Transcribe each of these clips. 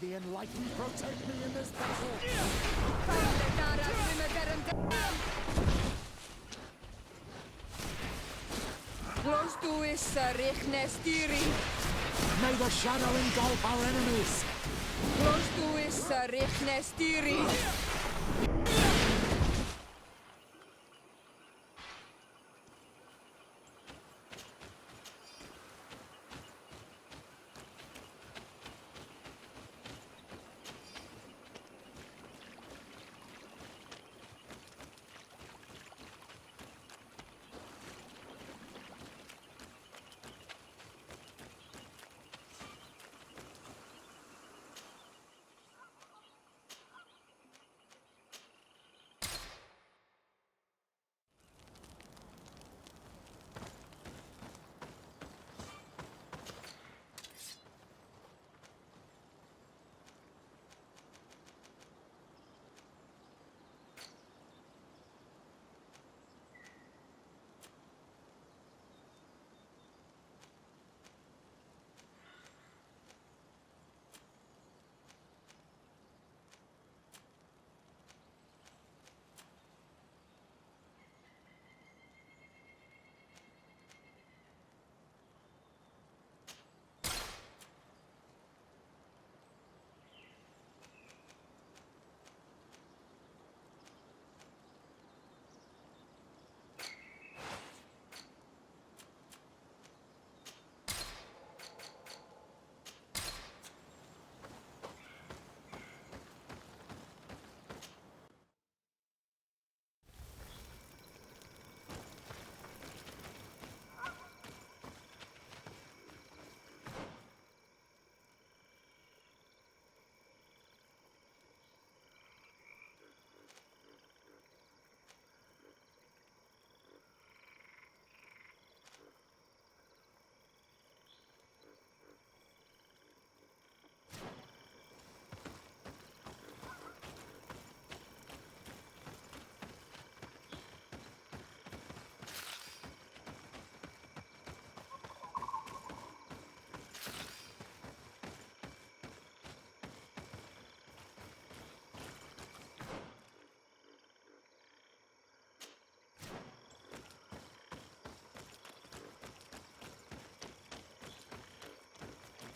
the Enlightened protect me in this battle! May the shadow engulf our enemies!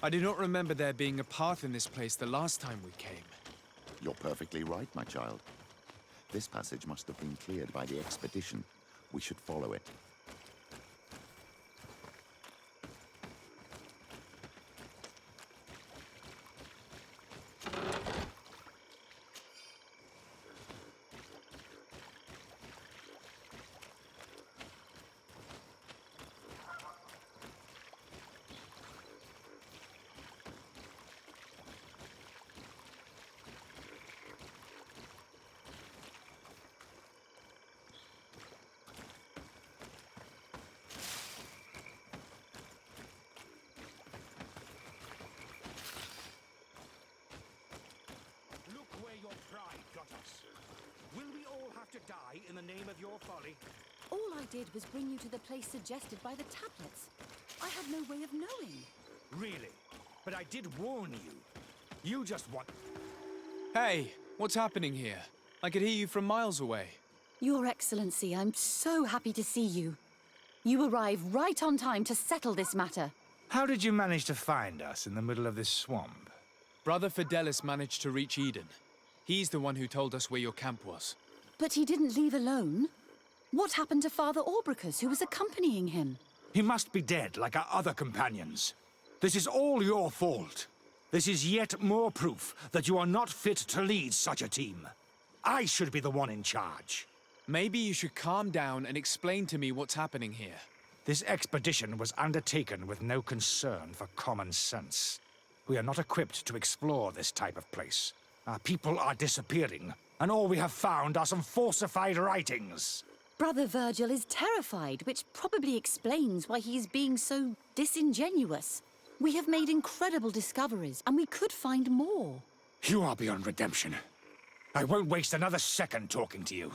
I do not remember there being a path in this place the last time we came. You're perfectly right, my child. This passage must have been cleared by the expedition. We should follow it. To die in the name of your folly? All I did was bring you to the place suggested by the tablets. I had no way of knowing. Really? But I did warn you. You just want... Hey, what's happening here? I could hear you from miles away. Your Excellency, I'm so happy to see you. You arrive right on time to settle this matter. How did you manage to find us in the middle of this swamp? Brother Fidelis managed to reach Eden. He's the one who told us where your camp was. But he didn't leave alone. What happened to Father Orbricus, who was accompanying him? He must be dead, like our other companions. This is all your fault. This is yet more proof that you are not fit to lead such a team. I should be the one in charge. Maybe you should calm down and explain to me what's happening here. This expedition was undertaken with no concern for common sense. We are not equipped to explore this type of place. Our people are disappearing, and all we have found are some falsified writings. Brother Virgil is terrified, which probably explains why he is being so disingenuous. We have made incredible discoveries, and we could find more. You are beyond redemption. I won't waste another second talking to you.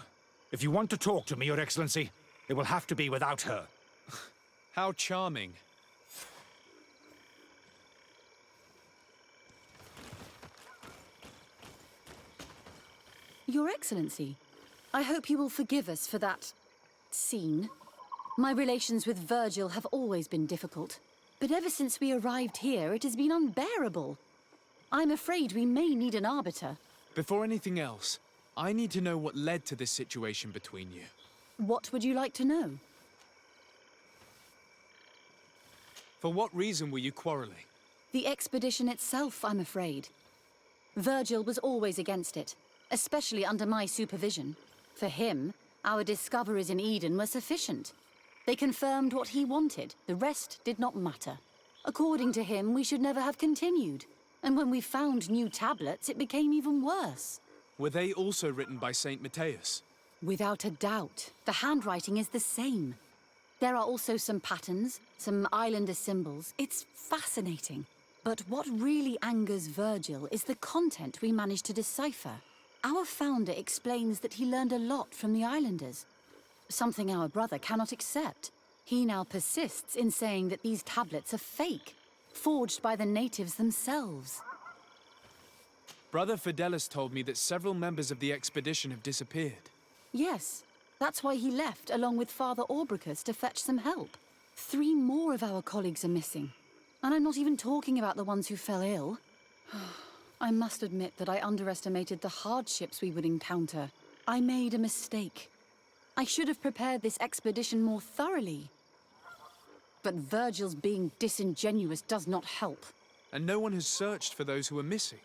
If you want to talk to me, Your Excellency, it will have to be without her. How charming. Your Excellency, I hope you will forgive us for that scene. My relations with Virgil have always been difficult, but ever since we arrived here, it has been unbearable. I'm afraid we may need an arbiter. Before anything else, I need to know what led to this situation between you. What would you like to know? For what reason were you quarreling? The expedition itself, I'm afraid. Virgil was always against it, especially under my supervision. For him, our discoveries in Eden were sufficient. They confirmed what he wanted. The rest did not matter. According to him, we should never have continued. And when we found new tablets, it became even worse. Were they also written by Saint Matthias? Without a doubt. The handwriting is the same. There are also some patterns, some islander symbols. It's fascinating. But what really angers Virgil is the content we managed to decipher. Our founder explains that he learned a lot from the islanders, something our brother cannot accept. He now persists in saying that these tablets are fake, forged by the natives themselves. Brother Fidelis told me that several members of the expedition have disappeared. Yes, that's why he left along with Father Orbricus to fetch some help. 3 more of our colleagues are missing. And I'm not even talking about the ones who fell ill. I must admit that I underestimated the hardships we would encounter. I made a mistake. I should have prepared this expedition more thoroughly. But Virgil's being disingenuous does not help. And no one has searched for those who are missing.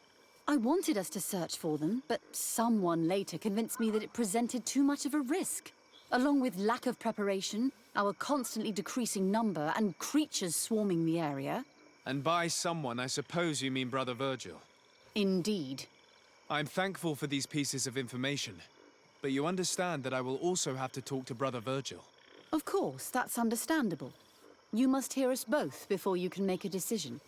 I wanted us to search for them, but someone later convinced me that it presented too much of a risk. Along with lack of preparation, our constantly decreasing number, and creatures swarming the area. And by someone, I suppose you mean Brother Virgil. Indeed. I'm thankful for these pieces of information, but you understand that I will also have to talk to Brother Virgil. Of course, that's understandable. You must hear us both before you can make a decision.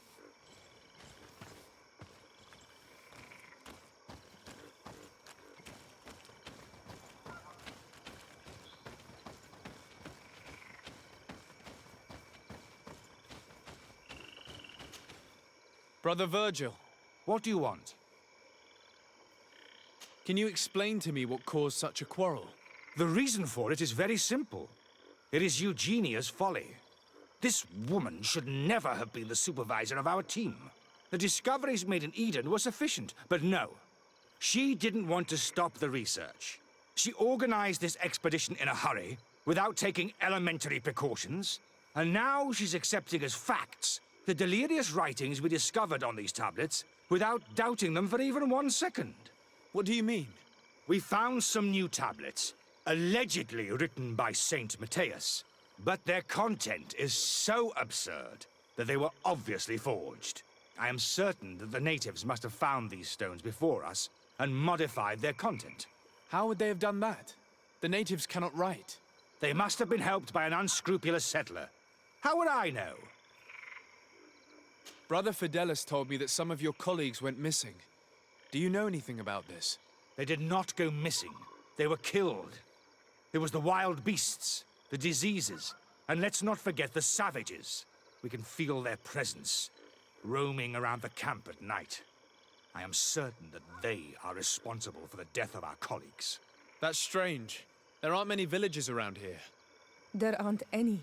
Brother Virgil, What do you want? can you explain to me what caused such a quarrel? The reason for it is very simple. It is Eugenia's folly. This woman should never have been the supervisor of our team. The discoveries made in Eden were sufficient, but no. She didn't want to stop the research. She organized this expedition in a hurry, without taking elementary precautions, and now she's accepting as facts the delirious writings we discovered on these tablets, without doubting them for even 1 second. What do you mean? We found some new tablets, allegedly written by Saint Matthias, but their content is so absurd that they were obviously forged. I am certain that the natives must have found these stones before us and modified their content. How would they have done that? The natives cannot write. They must have been helped by an unscrupulous settler. How would I know? Brother Fidelis told me that some of your colleagues went missing. Do you know anything about this? They did not go missing. They were killed. There was the wild beasts, the diseases, and let's not forget the savages. We can feel their presence, roaming around the camp at night. I am certain that they are responsible for the death of our colleagues. That's strange. There aren't many villages around here. There aren't any.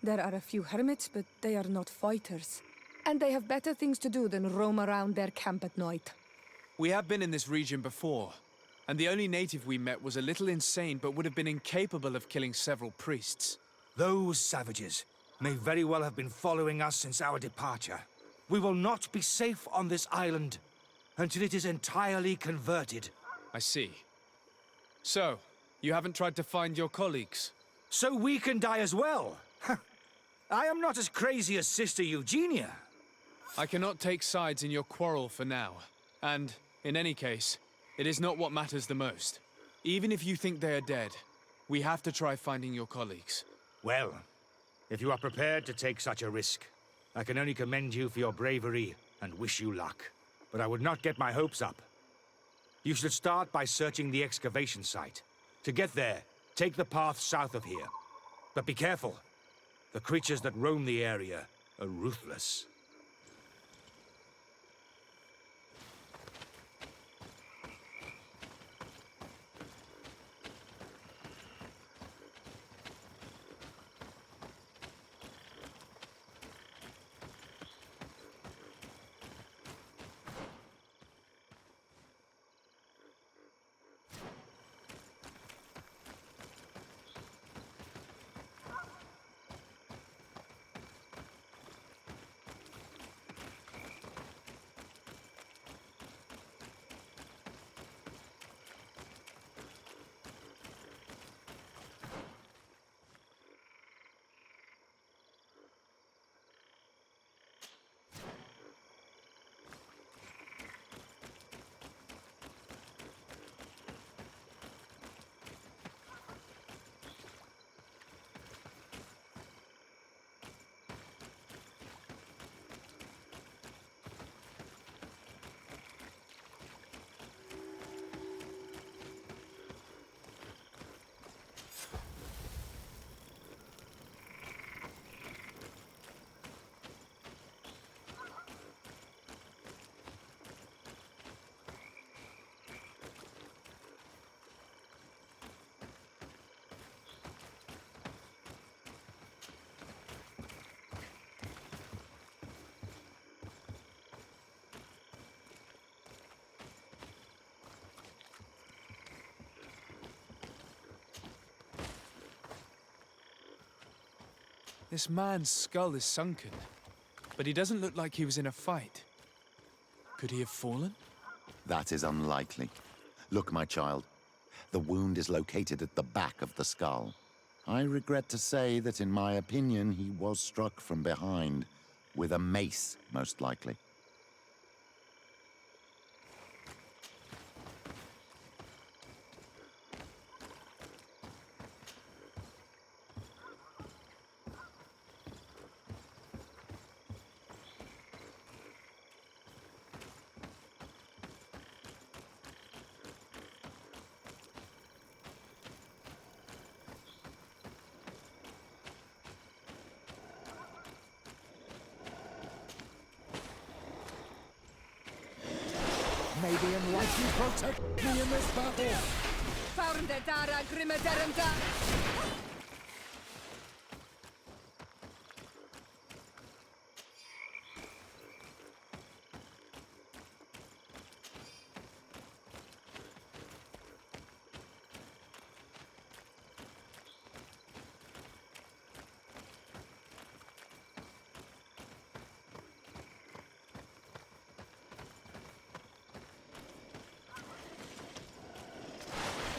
There are a few hermits, but they are not fighters. And they have better things to do than roam around their camp at night. We have been in this region before, and the only native we met was a little insane but would have been incapable of killing several priests. Those savages may very well have been following us since our departure. We will not be safe on this island until it is entirely converted. I see. So, you haven't tried to find your colleagues? So we can die as well. I am not as crazy as Sister Eugenia. I cannot take sides in your quarrel for now. And, in any case, it is not what matters the most. Even if you think they are dead, we have to try finding your colleagues. Well, if you are prepared to take such a risk, I can only commend you for your bravery and wish you luck. But I would not get my hopes up. You should start by searching the excavation site. To get there, take the path south of here. But be careful. The creatures that roam the area are ruthless. This man's skull is sunken, but he doesn't look like he was in a fight. Could he have fallen? That is unlikely. Look, my child. The wound is located at the back of the skull. I regret to say that, in my opinion, he was struck from behind, with a mace, most likely. May the enlightened protect me in this battle! Found the Dara Grimadaramda!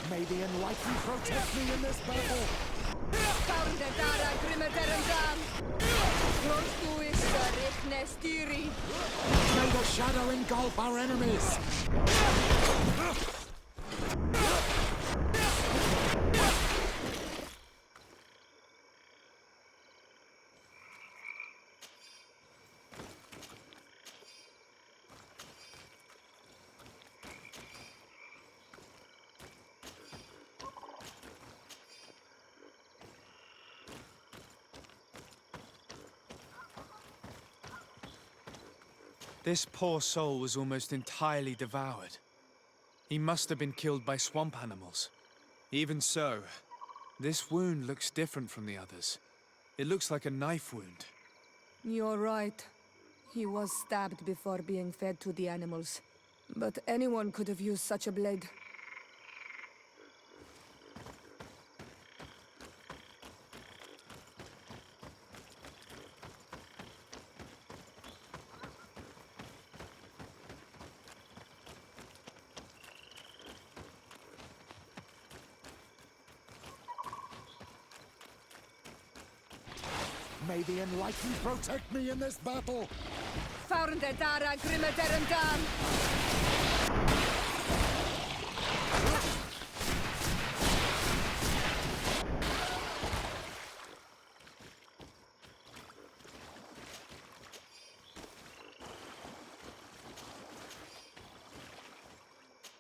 May the enlightened protect me in this battle! Found the Dara Grimadaramda! Close to is Richtnestiri! May the shadow engulf our enemies! This poor soul was almost entirely devoured. He must have been killed by swamp animals. Even so, this wound looks different from the others. It looks like a knife wound. You're right. He was stabbed before being fed to the animals. But anyone could have used such a blade. May the enlightened protect me in this battle! Found the Dara Grimadaramda!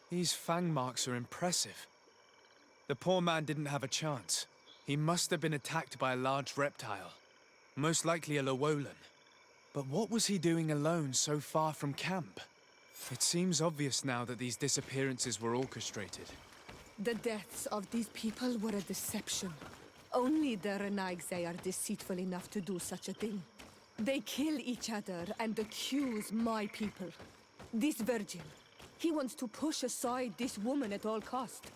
These fang marks are impressive. The poor man didn't have a chance. He must have been attacked by a large reptile. Most likely a Llewellyn. But what was he doing alone so far from camp? It seems obvious now that these disappearances were orchestrated. The deaths of these people were a deception. Only the Renaigse are deceitful enough to do such a thing. They kill each other and accuse my people. This Virgil, he wants to push aside this woman at all cost.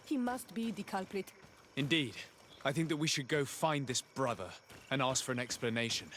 He must be the culprit. Indeed. I think that we should go find this brother and ask for an explanation.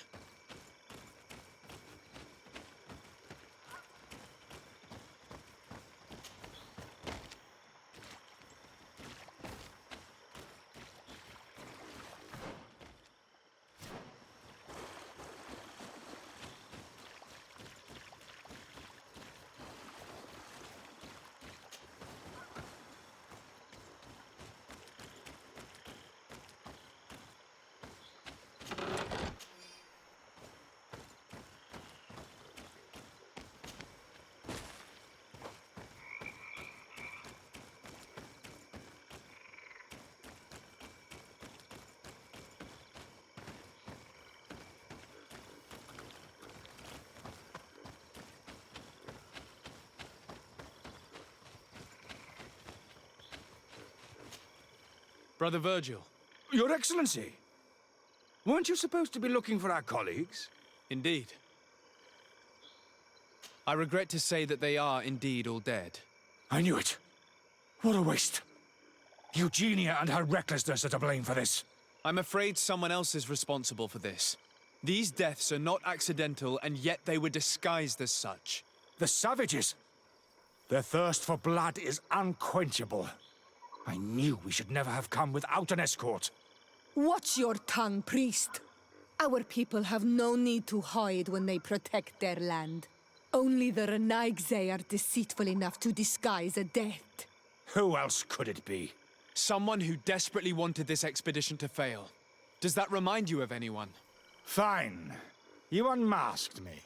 Brother Virgil. Your Excellency! Weren't you supposed to be looking for our colleagues? Indeed. I regret to say that they are indeed all dead. I knew it. What a waste. Eugenia and her recklessness are to blame for this. I'm afraid someone else is responsible for this. These deaths are not accidental, and yet they were disguised as such. The savages! Their thirst for blood is unquenchable. I knew we should never have come without an escort. Watch your tongue, priest. Our people have no need to hide when they protect their land. Only the Renaigze are deceitful enough to disguise a death. Who else could it be? Someone who desperately wanted this expedition to fail. Does that remind you of anyone? Fine. You unmasked me.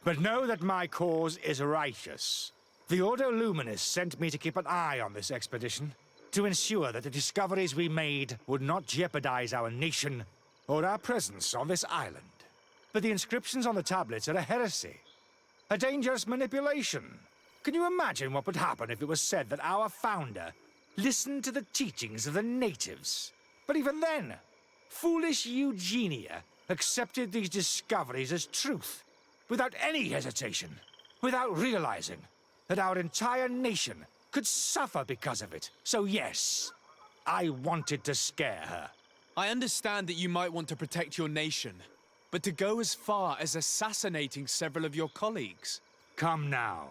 But know that my cause is righteous. The Ordo Luminis sent me to keep an eye on this expedition, to ensure that the discoveries we made would not jeopardize our nation or our presence on this island. But the inscriptions on the tablets are a heresy. A dangerous manipulation. Can you imagine what would happen if it was said that our founder listened to the teachings of the natives? But even then, foolish Eugenia accepted these discoveries as truth, without any hesitation, without realizing that our entire nation could suffer because of it. So yes, I wanted to scare her. I understand that you might want to protect your nation, but to go as far as assassinating several of your colleagues? Come now.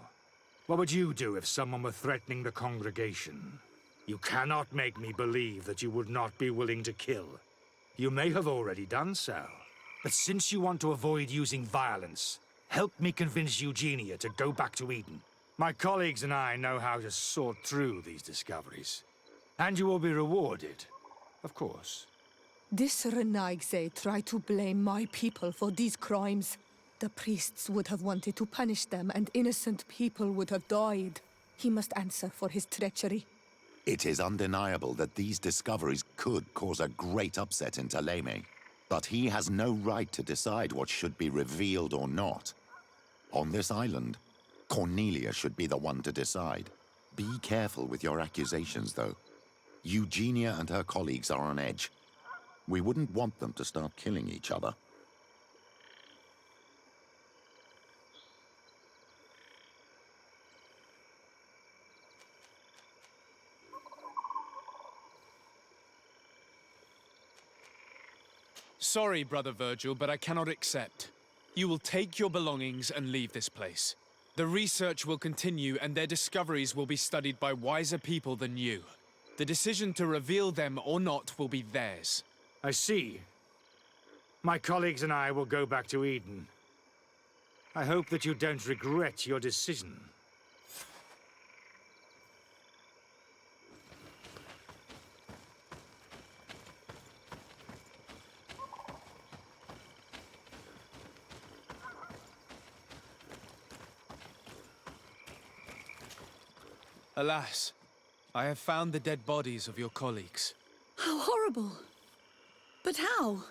What would you do if someone were threatening the congregation? You cannot make me believe that you would not be willing to kill. You may have already done so. But since you want to avoid using violence, help me convince Eugenia to go back to Eden. My colleagues and I know how to sort through these discoveries. And you will be rewarded, of course. This Renaigze tried to blame my people for these crimes. The priests would have wanted to punish them, and innocent people would have died. He must answer for his treachery. It is undeniable that these discoveries could cause a great upset in Taleme. But he has no right to decide what should be revealed or not. On this island, Cornelia should be the one to decide. Be careful with your accusations, though. Eugenia and her colleagues are on edge. We wouldn't want them to start killing each other. Sorry, Brother Virgil, but I cannot accept. You will take your belongings and leave this place. The research will continue, and their discoveries will be studied by wiser people than you. The decision to reveal them or not will be theirs. I see. My colleagues and I will go back to Eden. I hope that you don't regret your decision. Alas, I have found the dead bodies of your colleagues. How horrible. But how?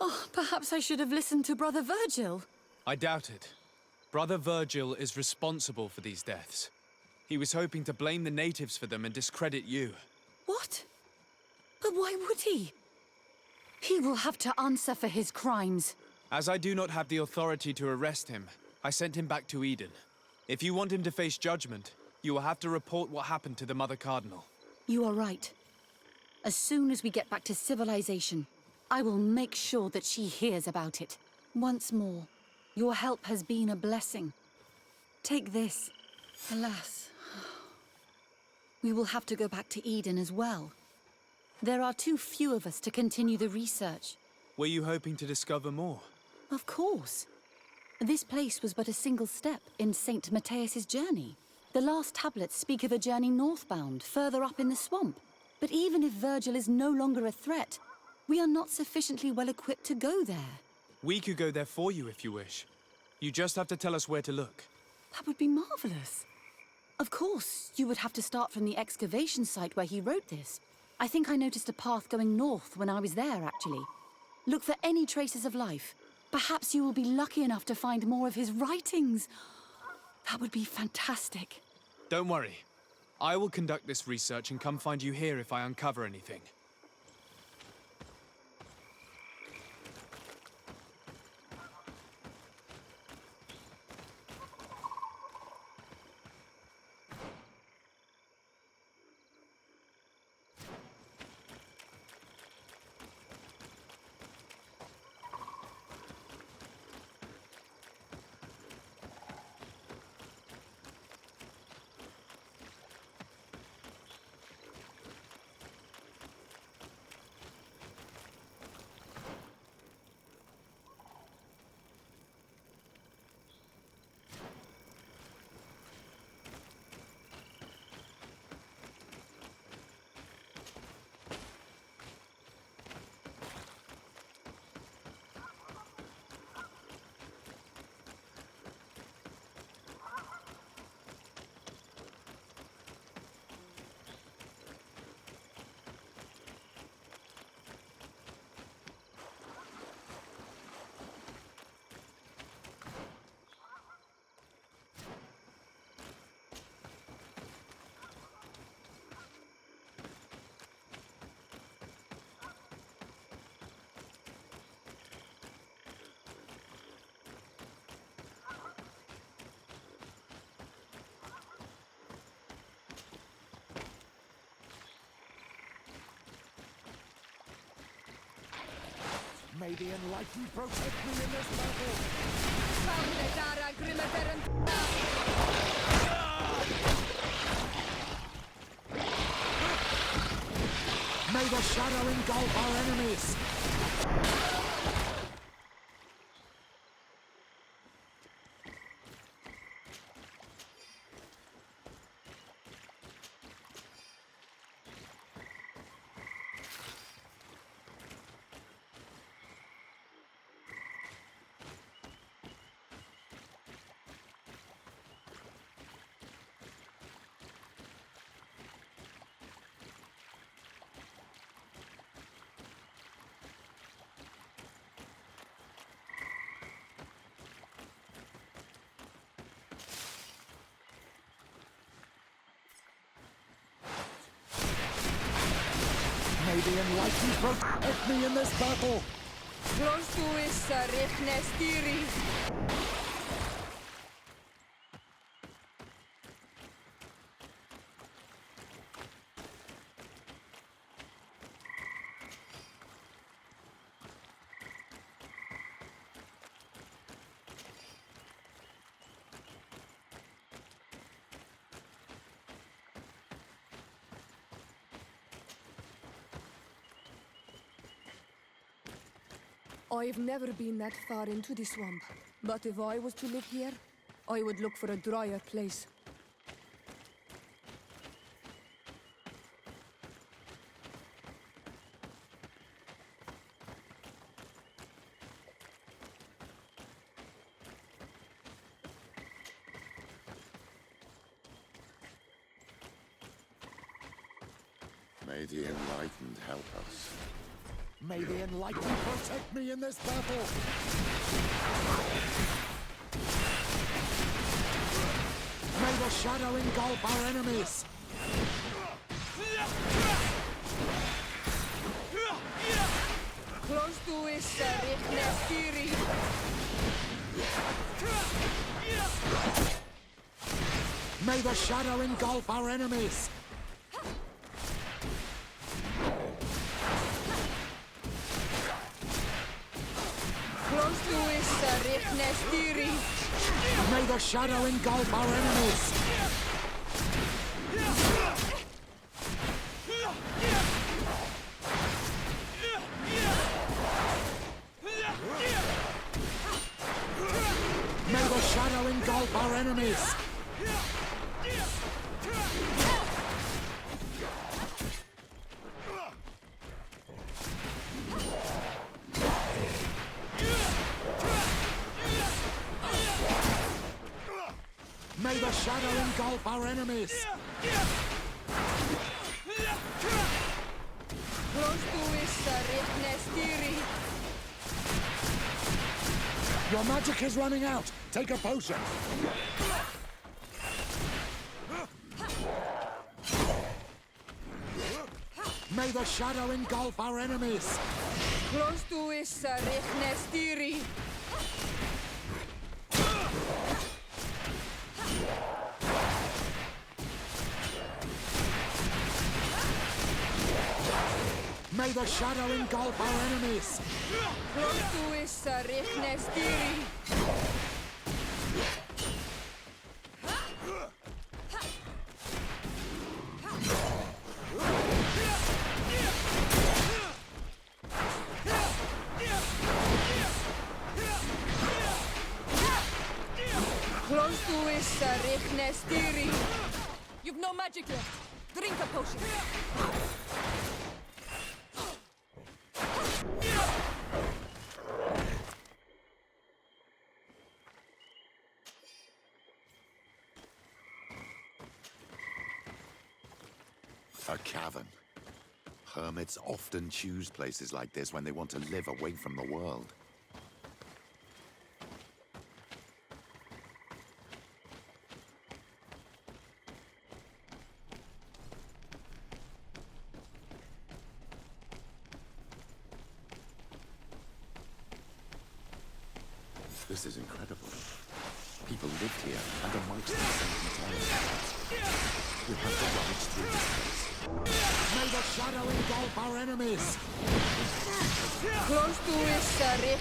Oh, perhaps I should have listened to Brother Virgil. I doubt it. Brother Virgil is responsible for these deaths. He was hoping to blame the natives for them and discredit you. What? But why would he? He will have to answer for his crimes. As I do not have the authority to arrest him, I sent him back to Eden. If you want him to face judgment, you will have to report what happened to the Mother Cardinal. You are right. As soon as we get back to civilization, I will make sure that she hears about it. Once more, your help has been a blessing. Take this. Alas, we will have to go back to Eden as well. There are too few of us to continue the research. Were you hoping to discover more? Of course. This place was but a single step in St. Matthias's journey. The last tablets speak of a journey northbound, further up in the swamp. But even if Virgil is no longer a threat, we are not sufficiently well equipped to go there. We could go there for you if you wish. You just have to tell us where to look. That would be marvelous. Of course, you would have to start from the excavation site where he wrote this. I think I noticed a path going north when I was there, actually. Look for any traces of life. Perhaps you will be lucky enough to find more of his writings. That would be fantastic. Don't worry. I will conduct this research and come find you here if I uncover anything. May the Enlightened protect me in this battle! May the shadow engulf our enemies! May the Enlightened protect me in this battle! Close to is Rifnestiri. I've never been that far into the swamp, but if I was to live here, I would look for a drier place. May the Enlightened help us. May the Enlightened protect me in this battle! May the shadow engulf our enemies! Close to is Rifnestiri. May the shadow engulf our enemies! Close to is Rifnestiri. May the shadow engulf our enemies! May the shadow engulf our enemies! May the shadow engulf our enemies! Close to is Rifnestiri. Your magic is running out! Take a potion! May the shadow engulf our enemies! Close to is Rifnestiri. May the shadow engulf our enemies! Close to is Rifnestiri. Close to is Rifnestiri. You've no magic left. Drink a potion. A cavern. Hermits often choose places like this when they want to live away from the world. This is incredible. People lived here and amongst the St. Mateus. We have to rummage through this place. May the shadow engulf our enemies! Close to is Rick.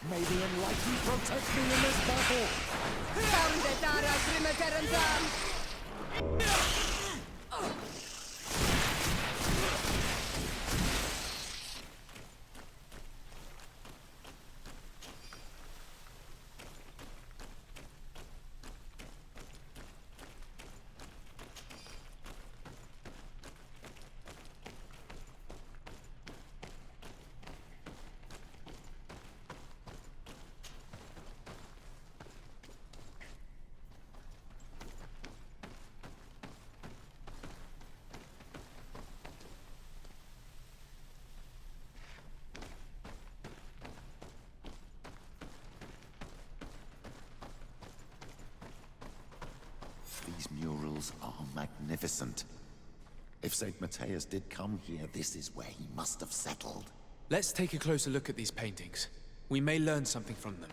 May the Enlightened protect me in this battle! Found the Dara Grimateranzan. These murals are magnificent. If St. Mateus did come here, this is where he must have settled. Let's take a closer look at these paintings. We may learn something from them.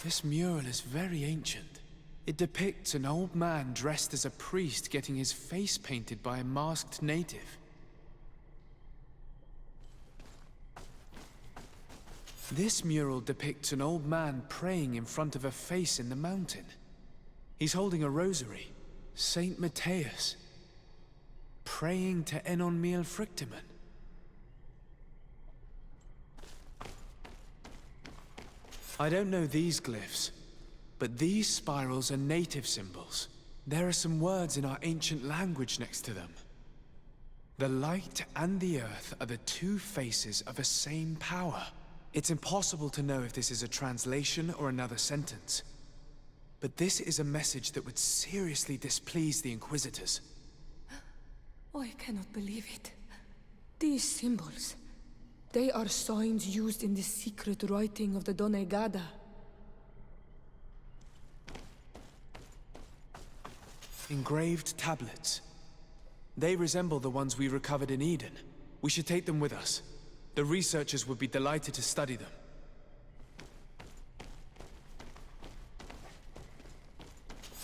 This mural is very ancient. It depicts an old man dressed as a priest getting his face painted by a masked native. This mural depicts an old man praying in front of a face in the mountain. He's holding a rosary. Saint Mateus. Praying to Enon Miel Frictimen. I don't know these glyphs, but these spirals are native symbols. There are some words in our ancient language next to them. The light and the earth are the two faces of a same power. It's impossible to know if this is a translation or another sentence. But this is a message that would seriously displease the Inquisitors. Oh, I cannot believe it. These symbols, they are signs used in the secret writing of the Donegada. Engraved tablets. They resemble the ones we recovered in Eden. We should take them with us. The researchers would be delighted to study them.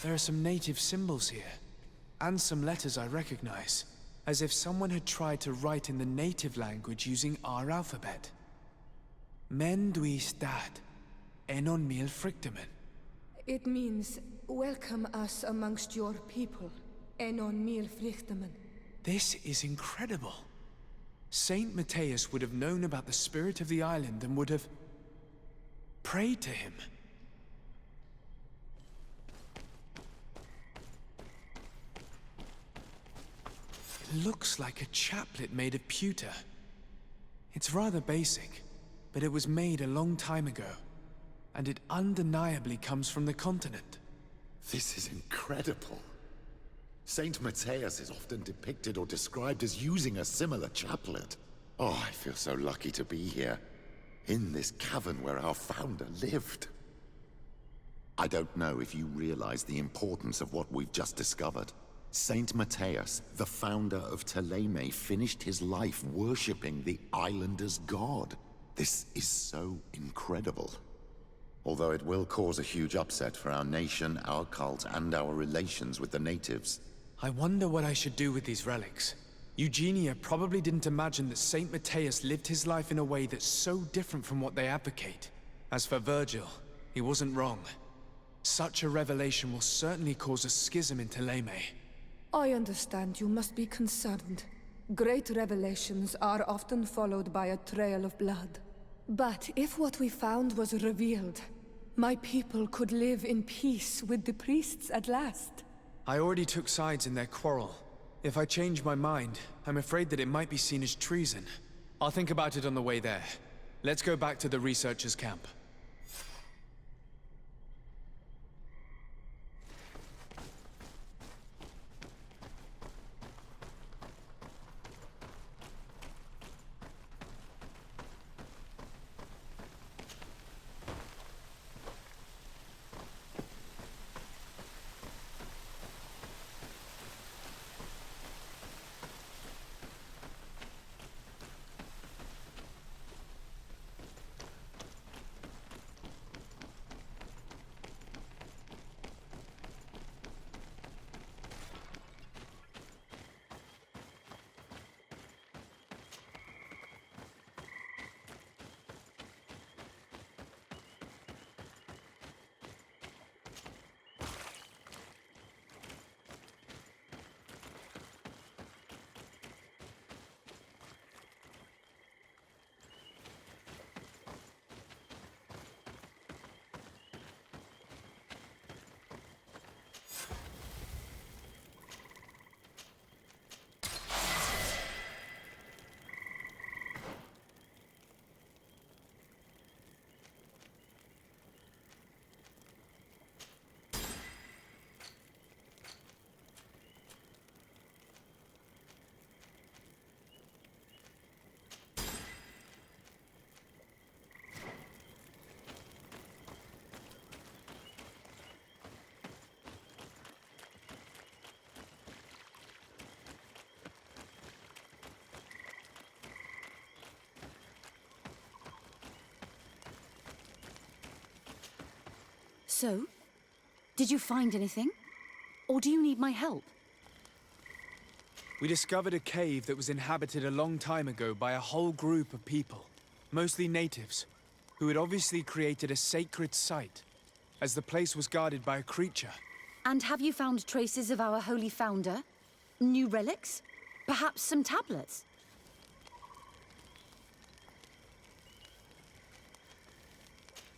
There are some native symbols here, and some letters I recognize, as if someone had tried to write in the native language using our alphabet. Men duis dat, enon mil frictimen. It means, welcome us amongst your people, Enon Mil Frichtemen. This is incredible. Saint Mateus would have known about the spirit of the island and would have prayed to him. It looks like a chaplet made of pewter. It's rather basic, but it was made a long time ago, and it undeniably comes from the continent. This is incredible. Saint Mateus is often depicted or described as using a similar chaplet. Oh, I feel so lucky to be here, in this cavern where our founder lived. I don't know if you realize the importance of what we've just discovered. Saint Mateus, the founder of Ptolemy, finished his life worshipping the islanders' god. This is so incredible. Although it will cause a huge upset for our nation, our cult, and our relations with the natives. I wonder what I should do with these relics. Eugenia probably didn't imagine that Saint Mateus lived his life in a way that's so different from what they advocate. As for Virgil, he wasn't wrong. Such a revelation will certainly cause a schism in Ptolemy. I understand you must be concerned. Great revelations are often followed by a trail of blood. But if what we found was revealed, my people could live in peace with the priests at last. I already took sides in their quarrel. If I change my mind, I'm afraid that it might be seen as treason. I'll think about it on the way there. Let's go back to the researchers' camp. So, did you find anything? Or do you need my help? We discovered a cave that was inhabited a long time ago by a whole group of people, mostly natives, who had obviously created a sacred site, as the place was guarded by a creature. And have you found traces of our holy founder? New relics? Perhaps some tablets?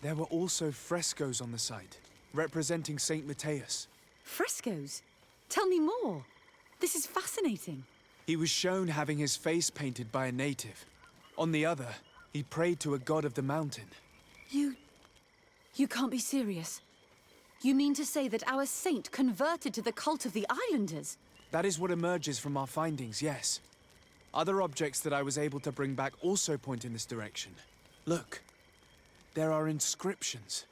There were also frescoes on the site, representing Saint Matthias. Frescoes? Tell me more. This is fascinating. He was shown having his face painted by a native. On the other, he prayed to a god of the mountain. You can't be serious. You mean to say that our saint converted to the cult of the Islanders? That is what emerges from our findings, yes. Other objects that I was able to bring back also point in this direction. Look, there are inscriptions.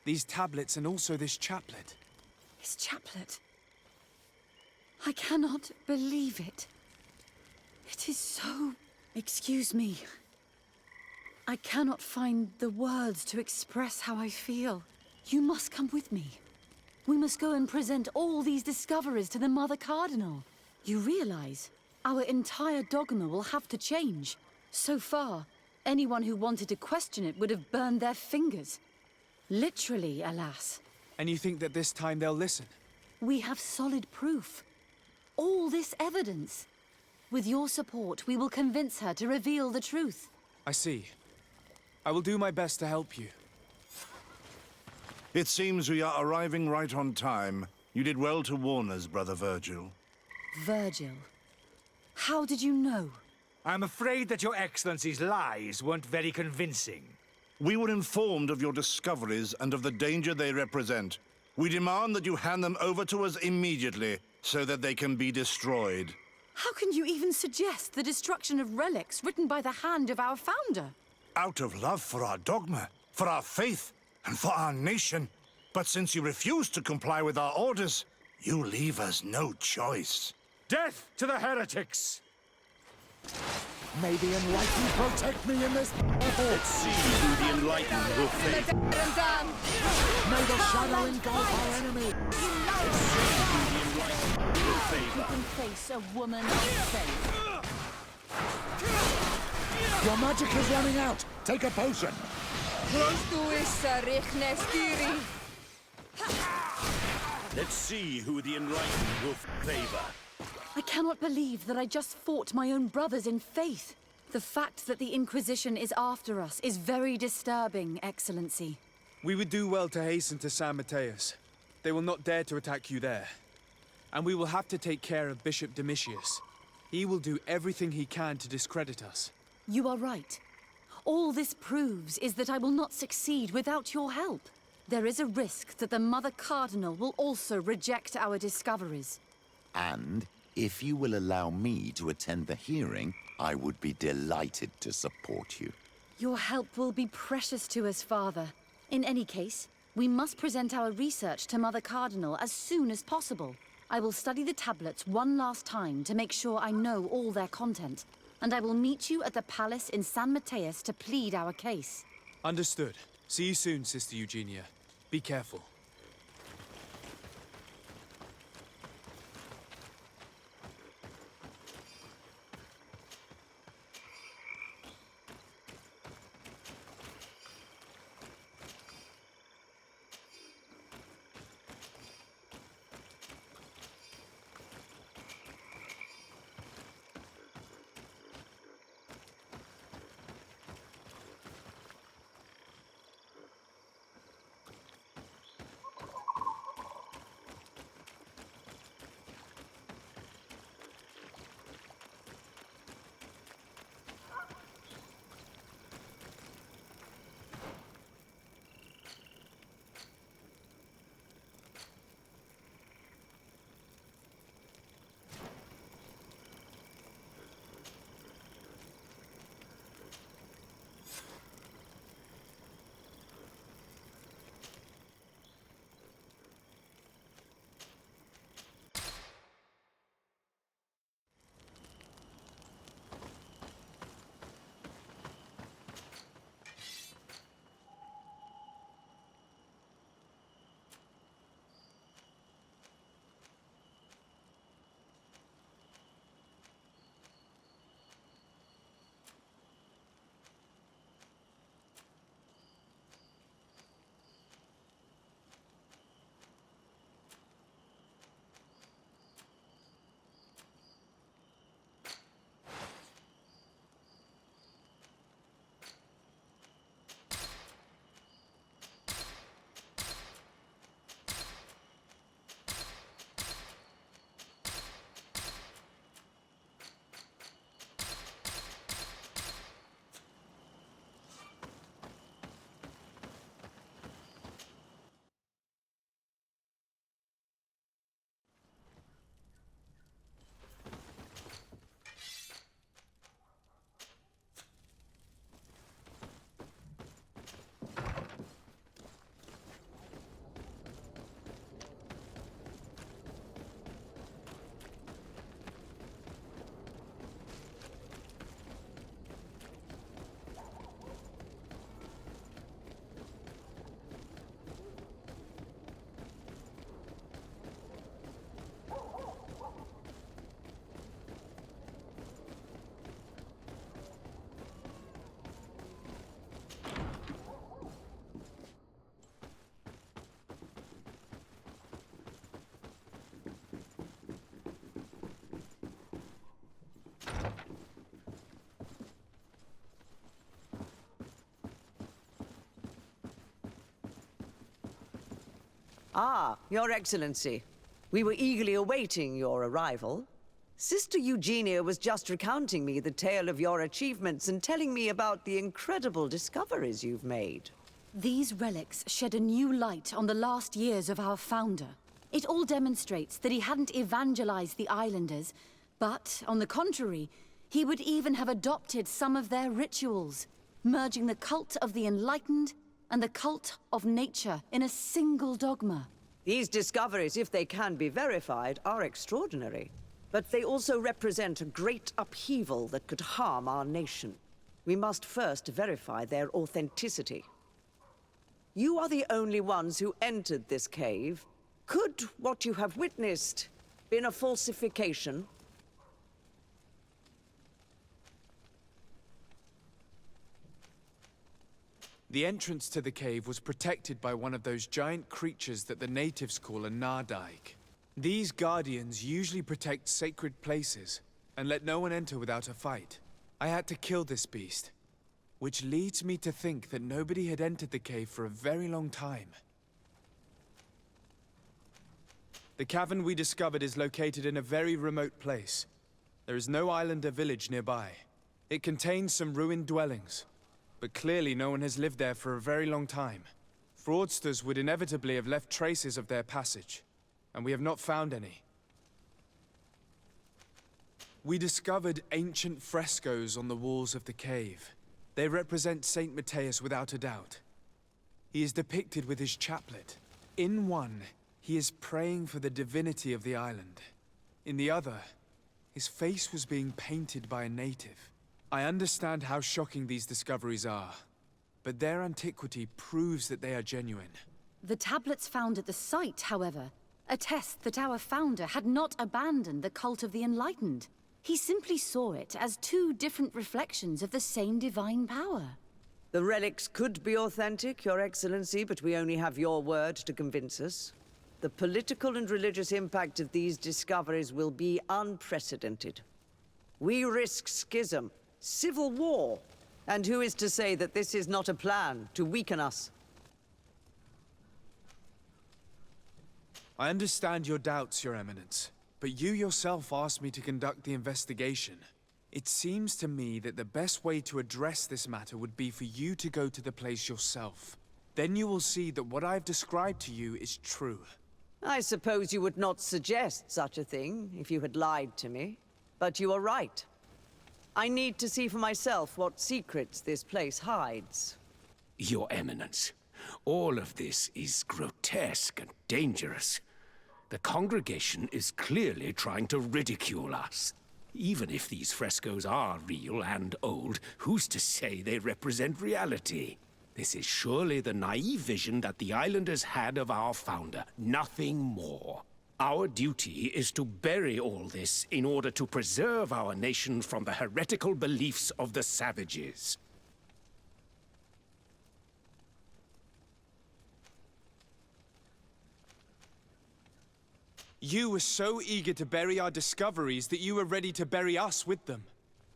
These tablets and also this chaplet. His chaplet. I cannot believe it. It is so... Excuse me. I cannot find the words to express how I feel. You must come with me. We must go and present all these discoveries to the Mother Cardinal. You realize, our entire dogma will have to change. So far, anyone who wanted to question it would have burned their fingers. Literally, alas. And you think that this time they'll listen? We have solid proof. All this evidence. With your support, we will convince her to reveal the truth. I see. I will do my best to help you. It seems we are arriving right on time. You did well to warn us, Brother Virgil. Virgil. How did you know? I'm afraid that your Excellency's lies weren't very convincing. We were informed of your discoveries and of the danger they represent. We demand that you hand them over to us immediately, so that they can be destroyed. How can you even suggest the destruction of relics written by the hand of our founder? Out of love for our dogma, for our faith, and for our nation. But since you refuse to comply with our orders, you leave us no choice. Death to the heretics! May the Enlightened protect me in this battle! Let's see who the Enlightened will face. May the shadow engulf our enemy! You can face a woman of faith. Your magic is running out! Take a potion! Let's see who the Enlightened will favor. I cannot believe that I just fought my own brothers in faith. The fact that the Inquisition is after us is very disturbing, Excellency. We would do well to hasten to San Matthias. They will not dare to attack you there. And we will have to take care of Bishop Domitius. He will do everything he can to discredit us. You are right. All this proves is that I will not succeed without your help. There is a risk that the Mother Cardinal will also reject our discoveries. And if you will allow me to attend the hearing, I would be delighted to support you. Your help will be precious to us, Father. In any case, we must present our research to Mother Cardinal as soon as possible. I will study the tablets one last time to make sure I know all their content. And I will meet you at the palace in San Matthias to plead our case. Understood. See you soon, Sister Eugenia. Be careful. Ah, Your Excellency. We were eagerly awaiting your arrival. Sister Eugenia was just recounting me the tale of your achievements and telling me about the incredible discoveries you've made. These relics shed a new light on the last years of our founder. It all demonstrates that he hadn't evangelized the islanders, but, on the contrary, he would even have adopted some of their rituals, merging the cult of the enlightened and the cult of nature in a single dogma. These discoveries, if they can be verified, are extraordinary. But they also represent a great upheaval that could harm our nation. We must first verify their authenticity. You are the only ones who entered this cave. Could what you have witnessed been a falsification? The entrance to the cave was protected by one of those giant creatures that the natives call a nardaig. These guardians usually protect sacred places and let no one enter without a fight. I had to kill this beast, which leads me to think that nobody had entered the cave for a very long time. The cavern we discovered is located in a very remote place. There is no islander village nearby. It contains some ruined dwellings, but clearly no one has lived there for a very long time. Fraudsters would inevitably have left traces of their passage, and we have not found any. We discovered ancient frescoes on the walls of the cave. They represent Saint Matthias without a doubt. He is depicted with his chaplet. In one, he is praying for the divinity of the island. In the other, his face was being painted by a native. I understand how shocking these discoveries are, but their antiquity proves that they are genuine. The tablets found at the site, however, attest that our founder had not abandoned the cult of the enlightened. He simply saw it as two different reflections of the same divine power. The relics could be authentic, Your Excellency, but we only have your word to convince us. The political and religious impact of these discoveries will be unprecedented. We risk schism, civil war, and who is to say that this is not a plan to weaken us? I understand your doubts, Your Eminence, but you yourself asked me to conduct the investigation. It seems to me that the best way to address this matter would be for you to go to the place yourself. Then you will see that what I've described to you is true. I suppose you would not suggest such a thing if you had lied to me. But you are right. I need to see for myself what secrets this place hides. Your Eminence, all of this is grotesque and dangerous. The congregation is clearly trying to ridicule us. Even if these frescoes are real and old, who's to say they represent reality? This is surely the naive vision that the islanders had of our founder, nothing more. Our duty is to bury all this in order to preserve our nation from the heretical beliefs of the savages. You were so eager to bury our discoveries that you were ready to bury us with them.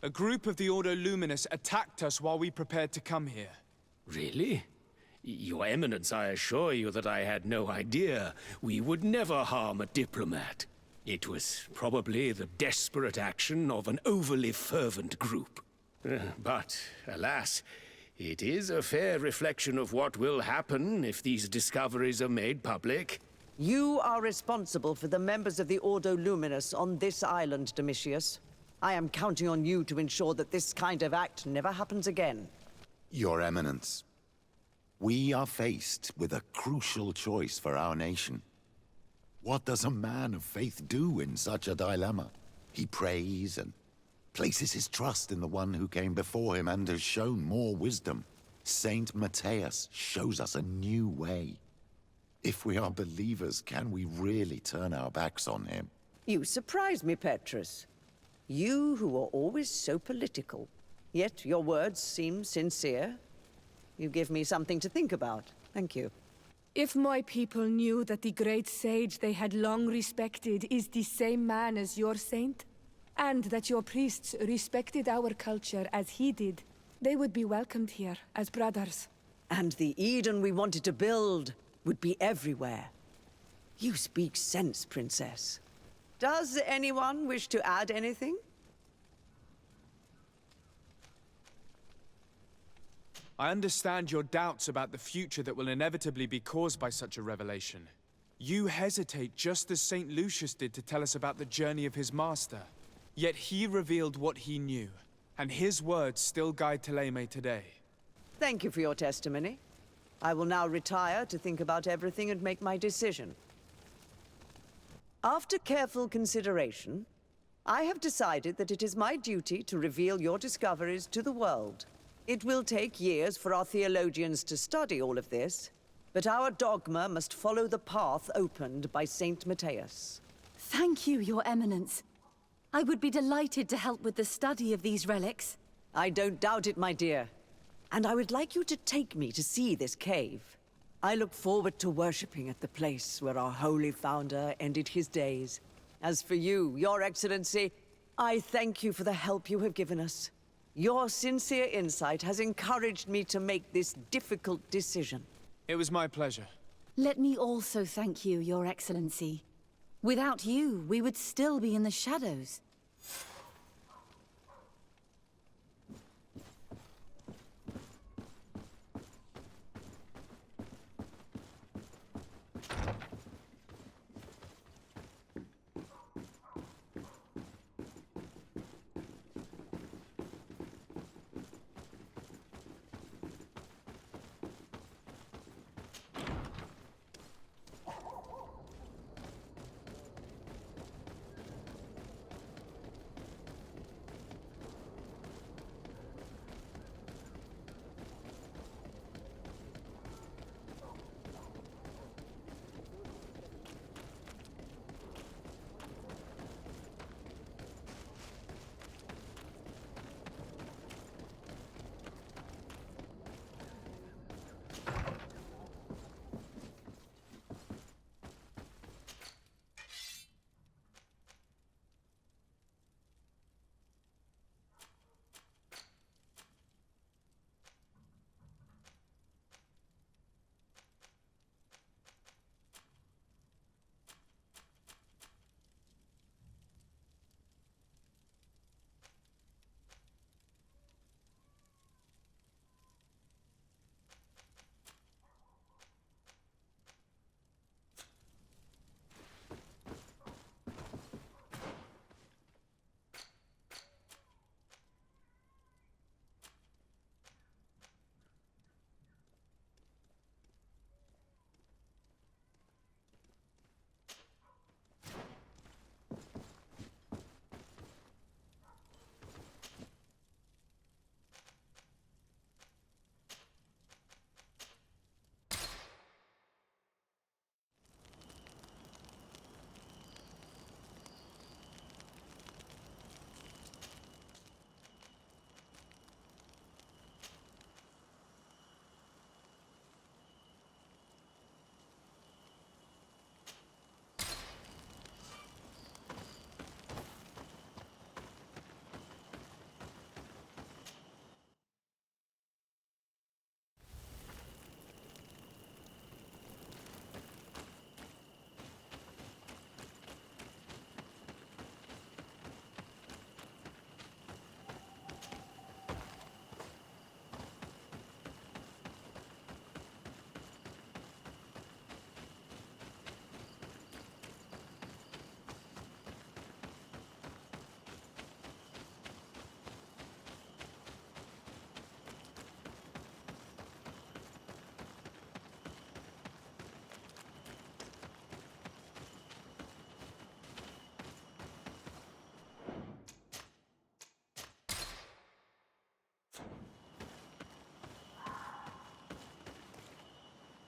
A group of the Ordo Luminous attacked us while we prepared to come here. Really? Your Eminence, I assure you that I had no idea. We would never harm a diplomat. It was probably the desperate action of an overly fervent group. But, alas, it is a fair reflection of what will happen if these discoveries are made public. You are responsible for the members of the Ordo Luminous on this island, Domitius. I am counting on you to ensure that this kind of act never happens again. Your Eminence, we are faced with a crucial choice for our nation. What does a man of faith do in such a dilemma? He prays and places his trust in the one who came before him and has shown more wisdom. Saint Matthias shows us a new way. If we are believers, can we really turn our backs on him? You surprise me, Petrus. You who are always so political. Yet your words seem sincere. You give me something to think about. Thank you. If my people knew that the great sage they had long respected is the same man as your saint, and that your priests respected our culture as he did, they would be welcomed here as brothers. And the Eden we wanted to build would be everywhere. You speak sense, Princess. Does anyone wish to add anything? I understand your doubts about the future that will inevitably be caused by such a revelation. You hesitate just as St. Lucius did to tell us about the journey of his master. Yet he revealed what he knew, and his words still guide Thélème today. Thank you for your testimony. I will now retire to think about everything and make my decision. After careful consideration, I have decided that it is my duty to reveal your discoveries to the world. It will take years for our theologians to study all of this, but our dogma must follow the path opened by Saint Matthias. Thank you, Your Eminence. I would be delighted to help with the study of these relics. I don't doubt it, my dear. And I would like you to take me to see this cave. I look forward to worshipping at the place where our holy founder ended his days. As for you, Your Excellency, I thank you for the help you have given us. Your sincere insight has encouraged me to make this difficult decision. It was my pleasure. Let me also thank you, Your Excellency. Without you, we would still be in the shadows.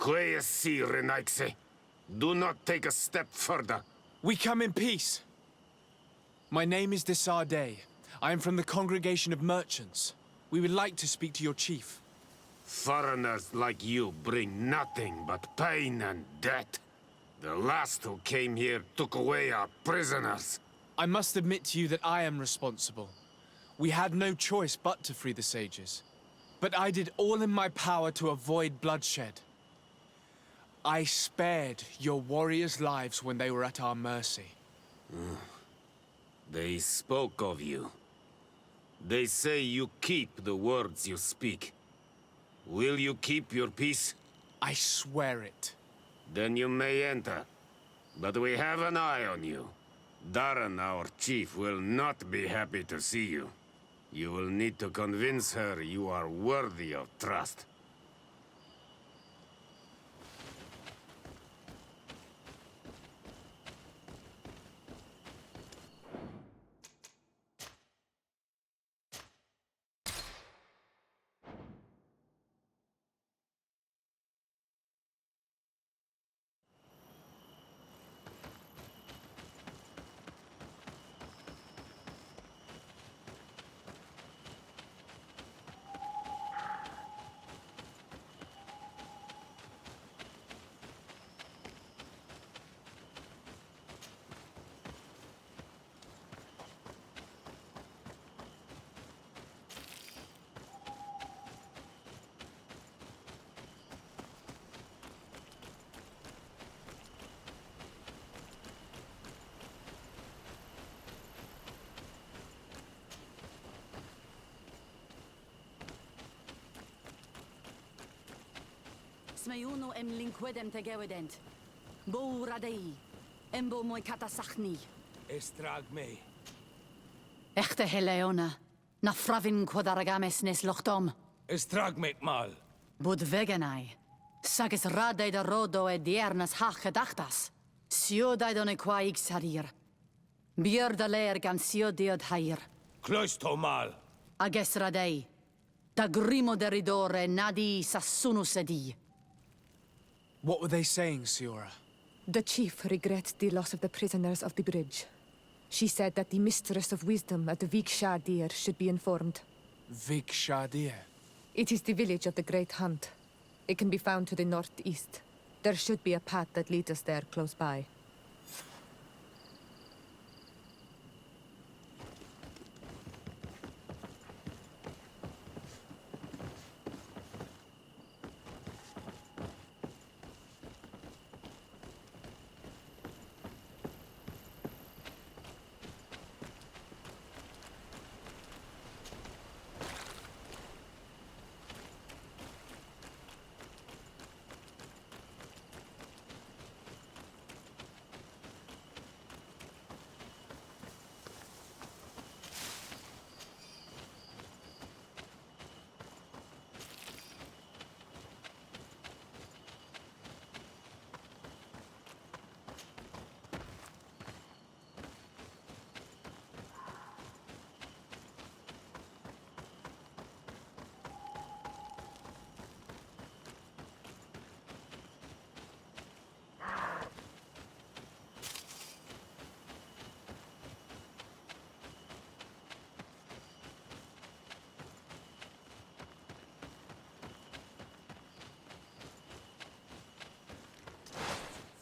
Quiesci, Renaigse. Do not take a step further. We come in peace. My name is Desardet. I am from the Congregation of Merchants. We would like to speak to your chief. Foreigners like you bring nothing but pain and death. The last who came here took away our prisoners. I must admit to you that I am responsible. We had no choice but to free the sages. But I did all in my power to avoid bloodshed. I spared your warriors' lives when they were at our mercy. They spoke of you. They say you keep the words you speak. Will you keep your peace? I swear it. Then you may enter. But we have an eye on you. Darren, our chief, will not be happy to see you. You will need to convince her you are worthy of trust. Smayuno em linquedem tegewident. Bo radei. Embo moi katasachni. Estrag me. Echte Heleona. Na fravin quadaragames nes lochtom. Estrag me mal. Bud veganai. Sages radei da rodo e diernas hach gedachtas. Sio daidone qua sarir. Bier da leer gan sio diod hair. Cloisto mal. Ages radei. Da grimo deridore nadi sassunus edi. What were they saying, Siora? The chief regrets the loss of the prisoners of the bridge. She said that the Mistress of Wisdom at the Vik Shadir should be informed. Vik Shadir. It is the village of the Great Hunt. It can be found to the northeast. There should be a path that leads us there close by.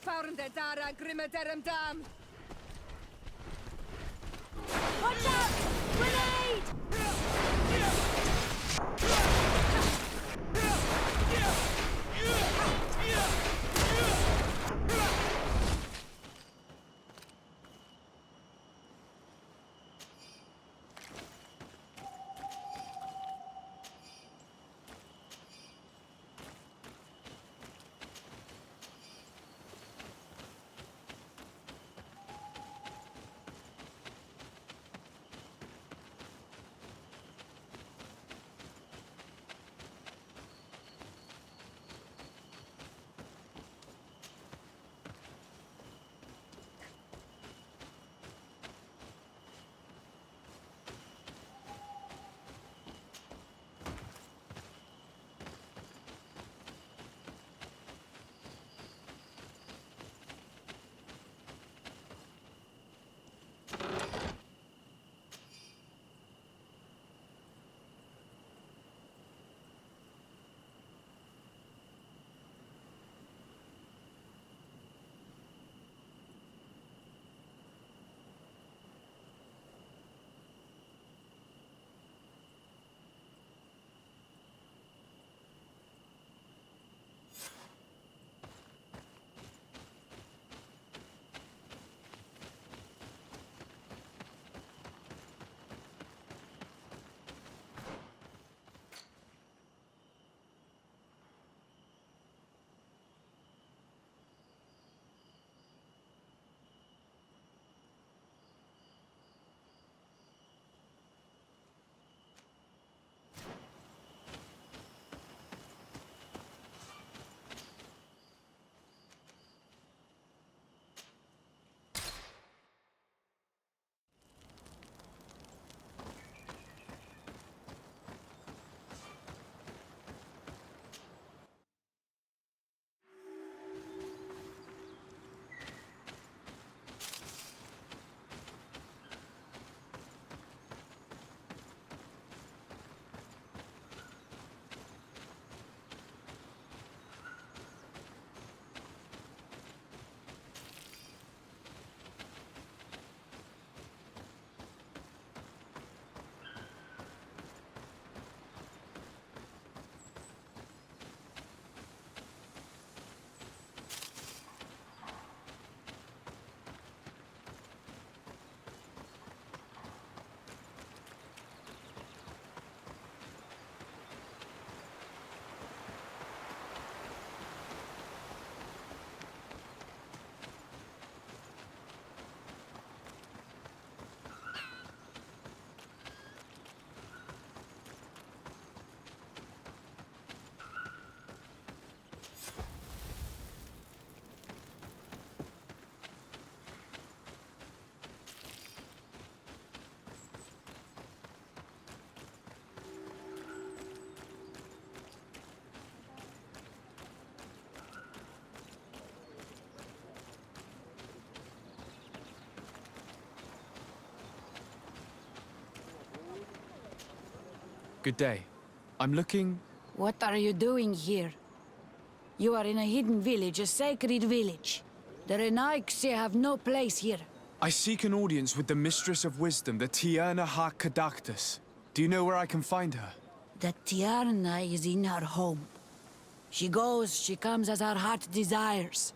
Farnde dara grimme derem dam. Watch out! Grenade! Good day. I'm looking... What are you doing here? You are in a hidden village, a sacred village. The Renaigse have no place here. I seek an audience with the Mistress of Wisdom, the Tierna Ha Kadactus. Do you know where I can find her? The Tierna is in her home. She goes, she comes as her heart desires.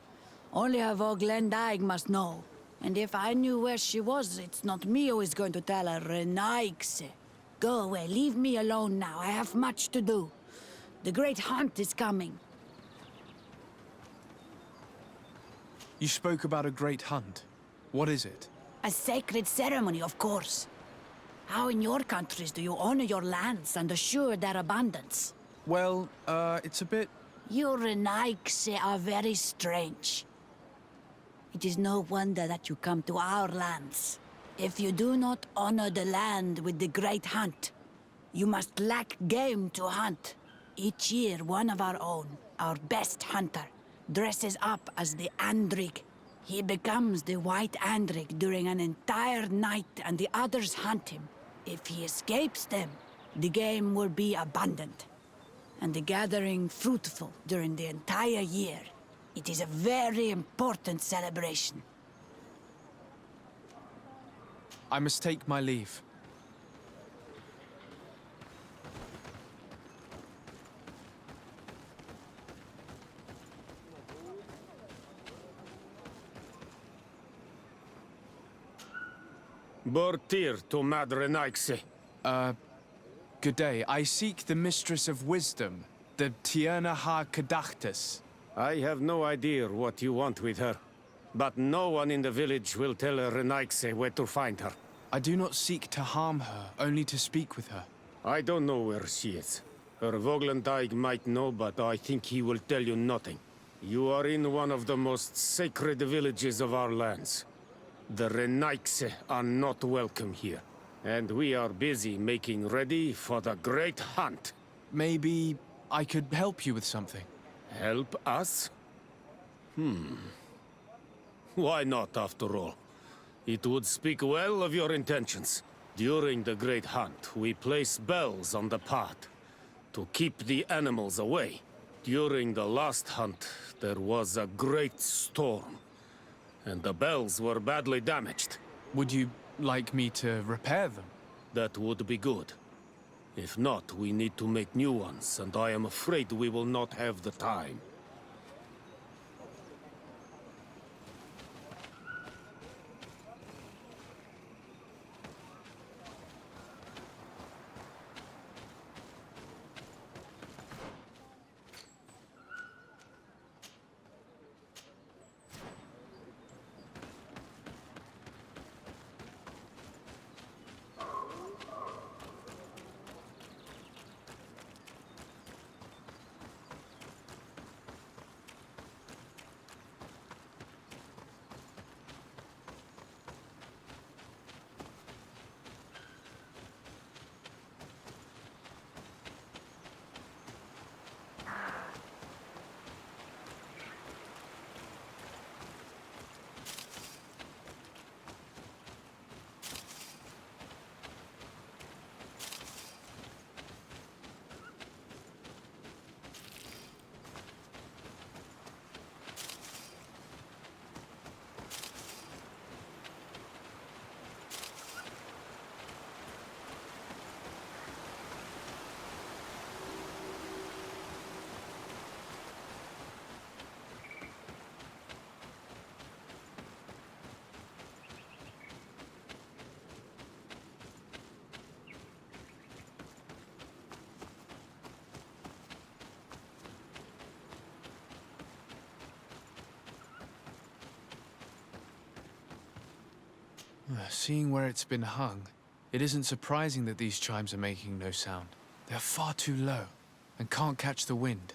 Only her Voglendaig must know. And if I knew where she was, it's not me who is going to tell her, Renaigse. Go away, leave me alone now. I have much to do. The great hunt is coming. You spoke about a great hunt. What is it? A sacred ceremony, of course. How in your countries do you honor your lands and assure their abundance? Well, it's a bit... You Renaigse are very strange. It is no wonder that you come to our lands. If you do not honor the land with the great hunt, you must lack game to hunt. Each year, one of our own, our best hunter, dresses up as the Andrig. He becomes the White Andrig during an entire night and the others hunt him. If he escapes them, the game will be abundant, and the gathering fruitful during the entire year. It is a very important celebration. I must take my leave. Bortir to Madre Naixe. Good day. I seek the Mistress of Wisdom, the Tierna Ha Kadactus. I have no idea what you want with her, but no one in the village will tell Renaixe where to find her. I do not seek to harm her, only to speak with her. I don't know where she is. Her Voglendaig might know, but I think he will tell you nothing. You are in one of the most sacred villages of our lands. The Renaixe are not welcome here, and we are busy making ready for the great hunt. Maybe I could help you with something. Help us? Why not, after all? It would speak well of your intentions. During the great hunt, we place bells on the path to keep the animals away. During the last hunt, there was a great storm, and the bells were badly damaged. Would you like me to repair them? That would be good. If not, we need to make new ones, and I am afraid we will not have the time. Seeing where it's been hung, it isn't surprising that these chimes are making no sound. They're far too low and can't catch the wind.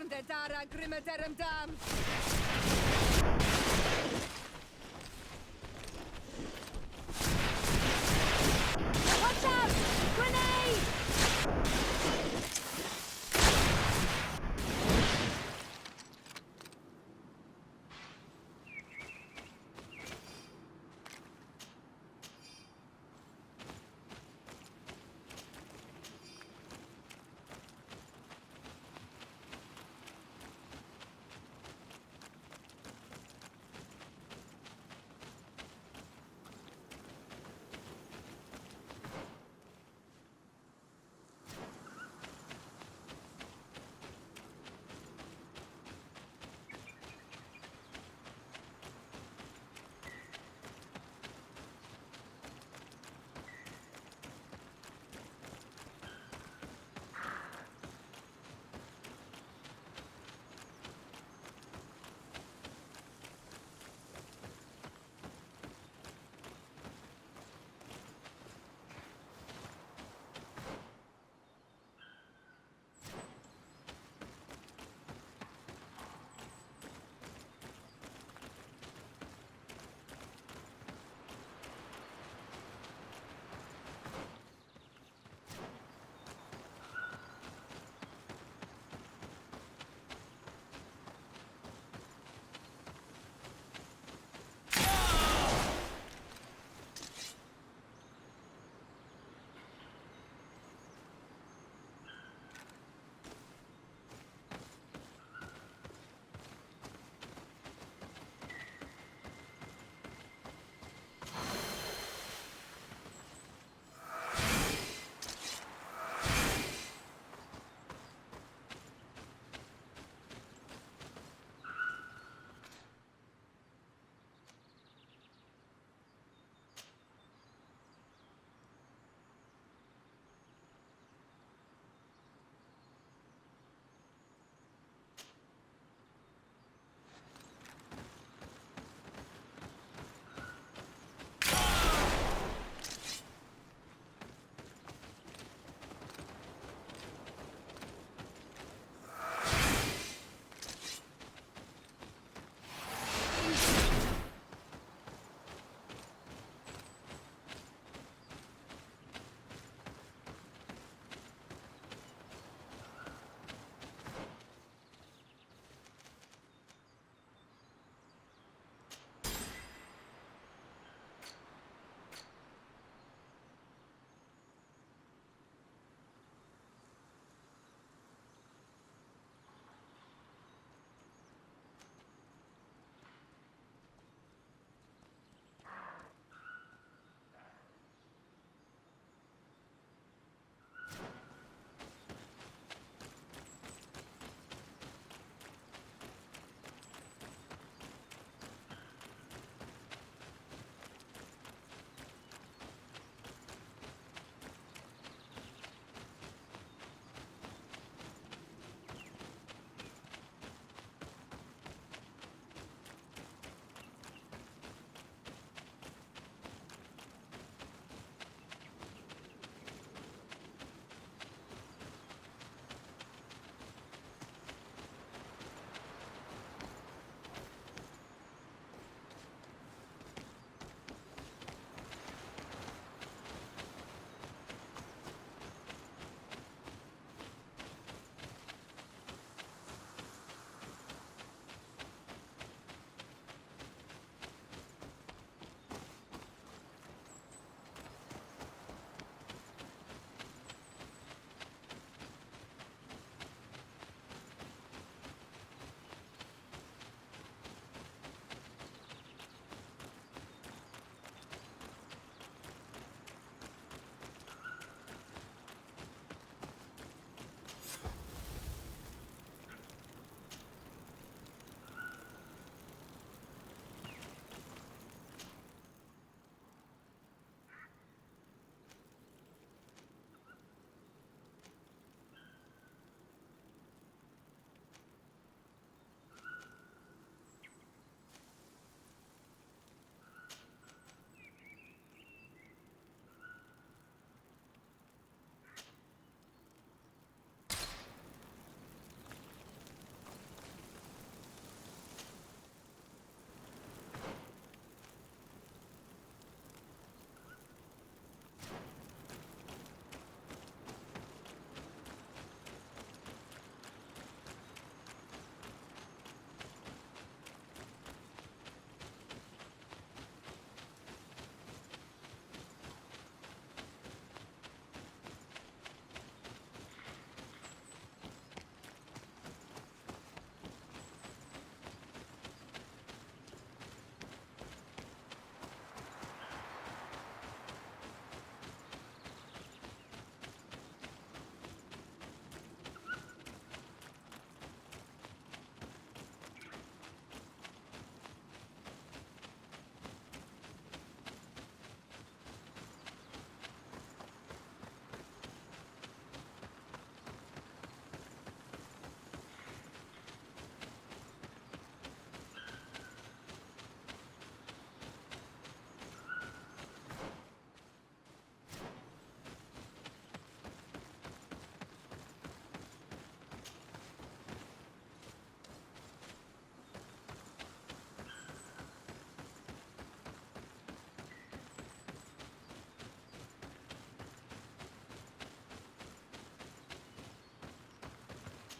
the Dara Grimadarum Dam! Watch out! Grenade!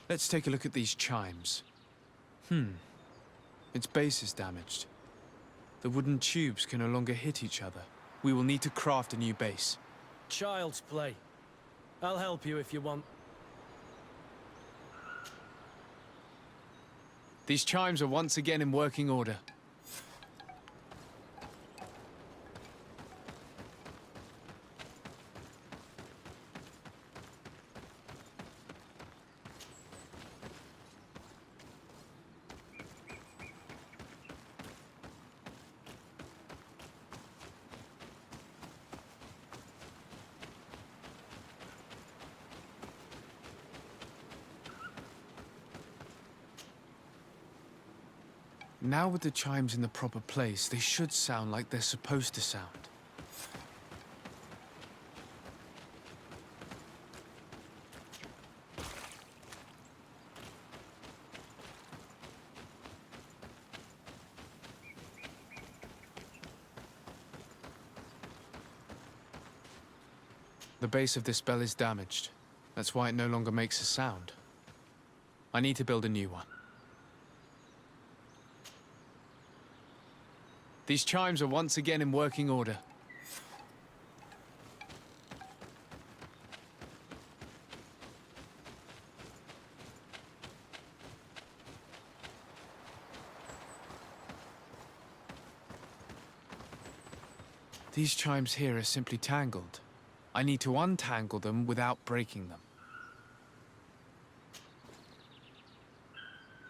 Let's take a look at these chimes. Its base is damaged. The wooden tubes can no longer hit each other. We will need to craft a new base. Child's play. I'll help you if you want. These chimes are once again in working order. Now with the chimes in the proper place, they should sound like they're supposed to sound. The base of this bell is damaged. That's why it no longer makes a sound. I need to build a new one. These chimes are once again in working order. These chimes here are simply tangled. I need to untangle them without breaking them.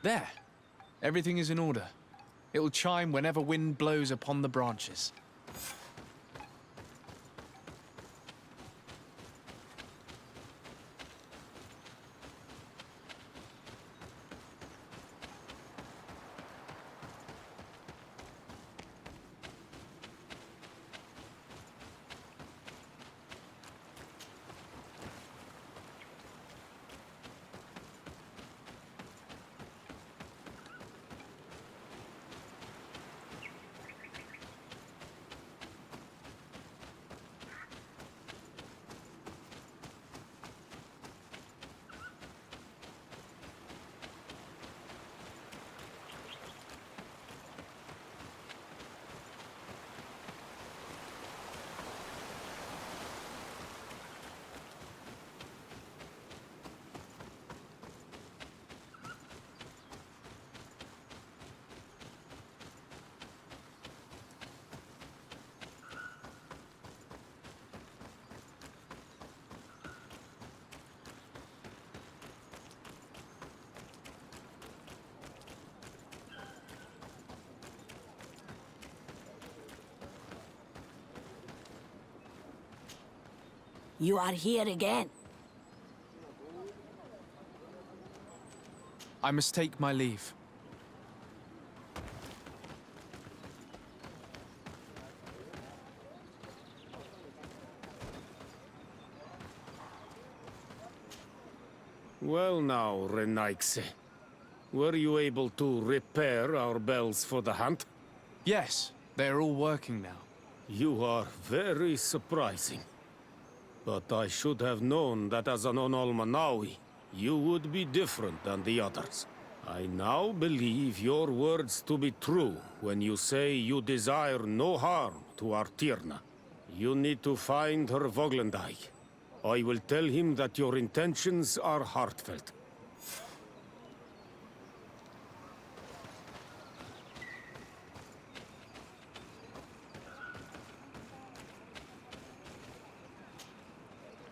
There! Everything is in order. It will chime whenever wind blows upon the branches. You are here again. I must take my leave. Well now, Renaigse. Were you able to repair our bells for the hunt? Yes, they are all working now. You are very surprising. But I should have known that as an Onolmanawi, you would be different than the others. I now believe your words to be true when you say you desire no harm to Artirna. You need to find her Voglendijk. I will tell him that your intentions are heartfelt.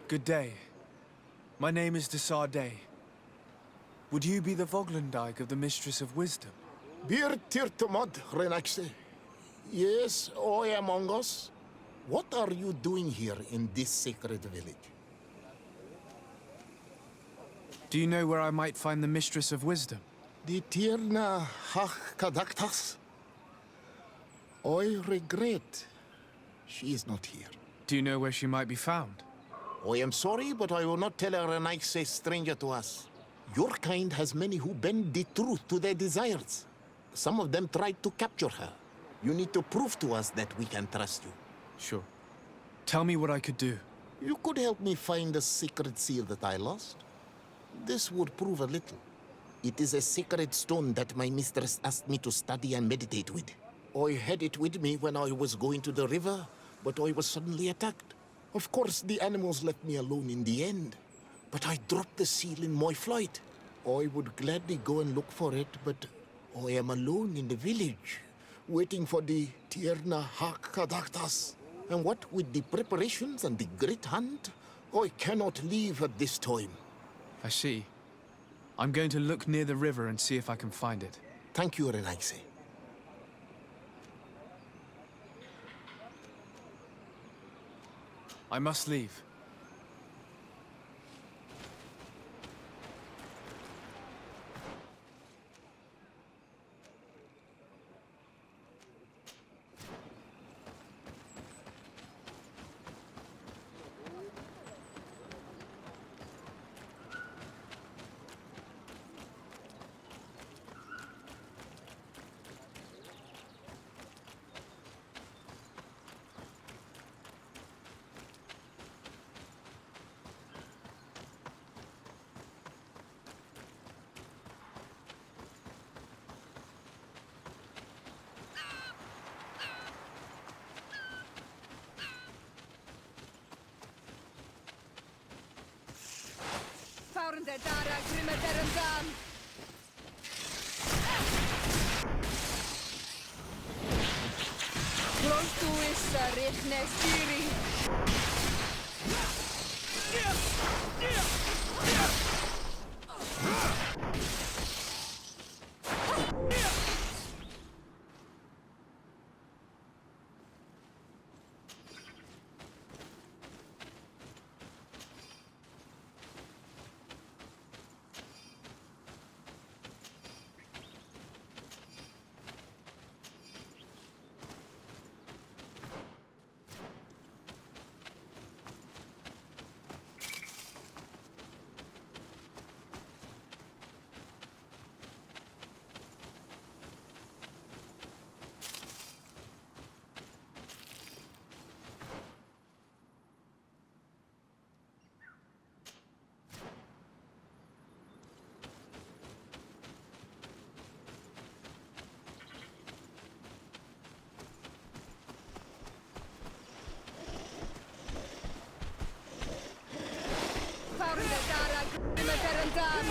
Good day. My name is Desardet. Would you be the Voglendijk of the Mistress of Wisdom? Bir tirtumad, Renaigse. Yes, I am among us. What are you doing here in this sacred village? Do you know where I might find the Mistress of Wisdom? The Tirna Hach Kadaktas? I regret she is not here. Do you know where she might be found? I am sorry, but I will not tell a Renaigse stranger to us. Your kind has many who bend the truth to their desires. Some of them tried to capture her. You need to prove to us that we can trust you. Sure. Tell me what I could do. You could help me find the secret seal that I lost. This would prove a little. It is a sacred stone that my mistress asked me to study and meditate with. I had it with me when I was going to the river, but I was suddenly attacked. Of course, the animals left me alone in the end, but I dropped the seal in my flight. I would gladly go and look for it, but I am alone in the village, waiting for the Tierna Hakadaktas. And what with the preparations and the great hunt, I cannot leave at this time. I see. I'm going to look near the river and see if I can find it. Thank you, Renaise. I must leave. Fárum der Dara, Grimme der Dan. Pronto issa, Rechne Stiri. Fárum der Dara, Grimme der Dan.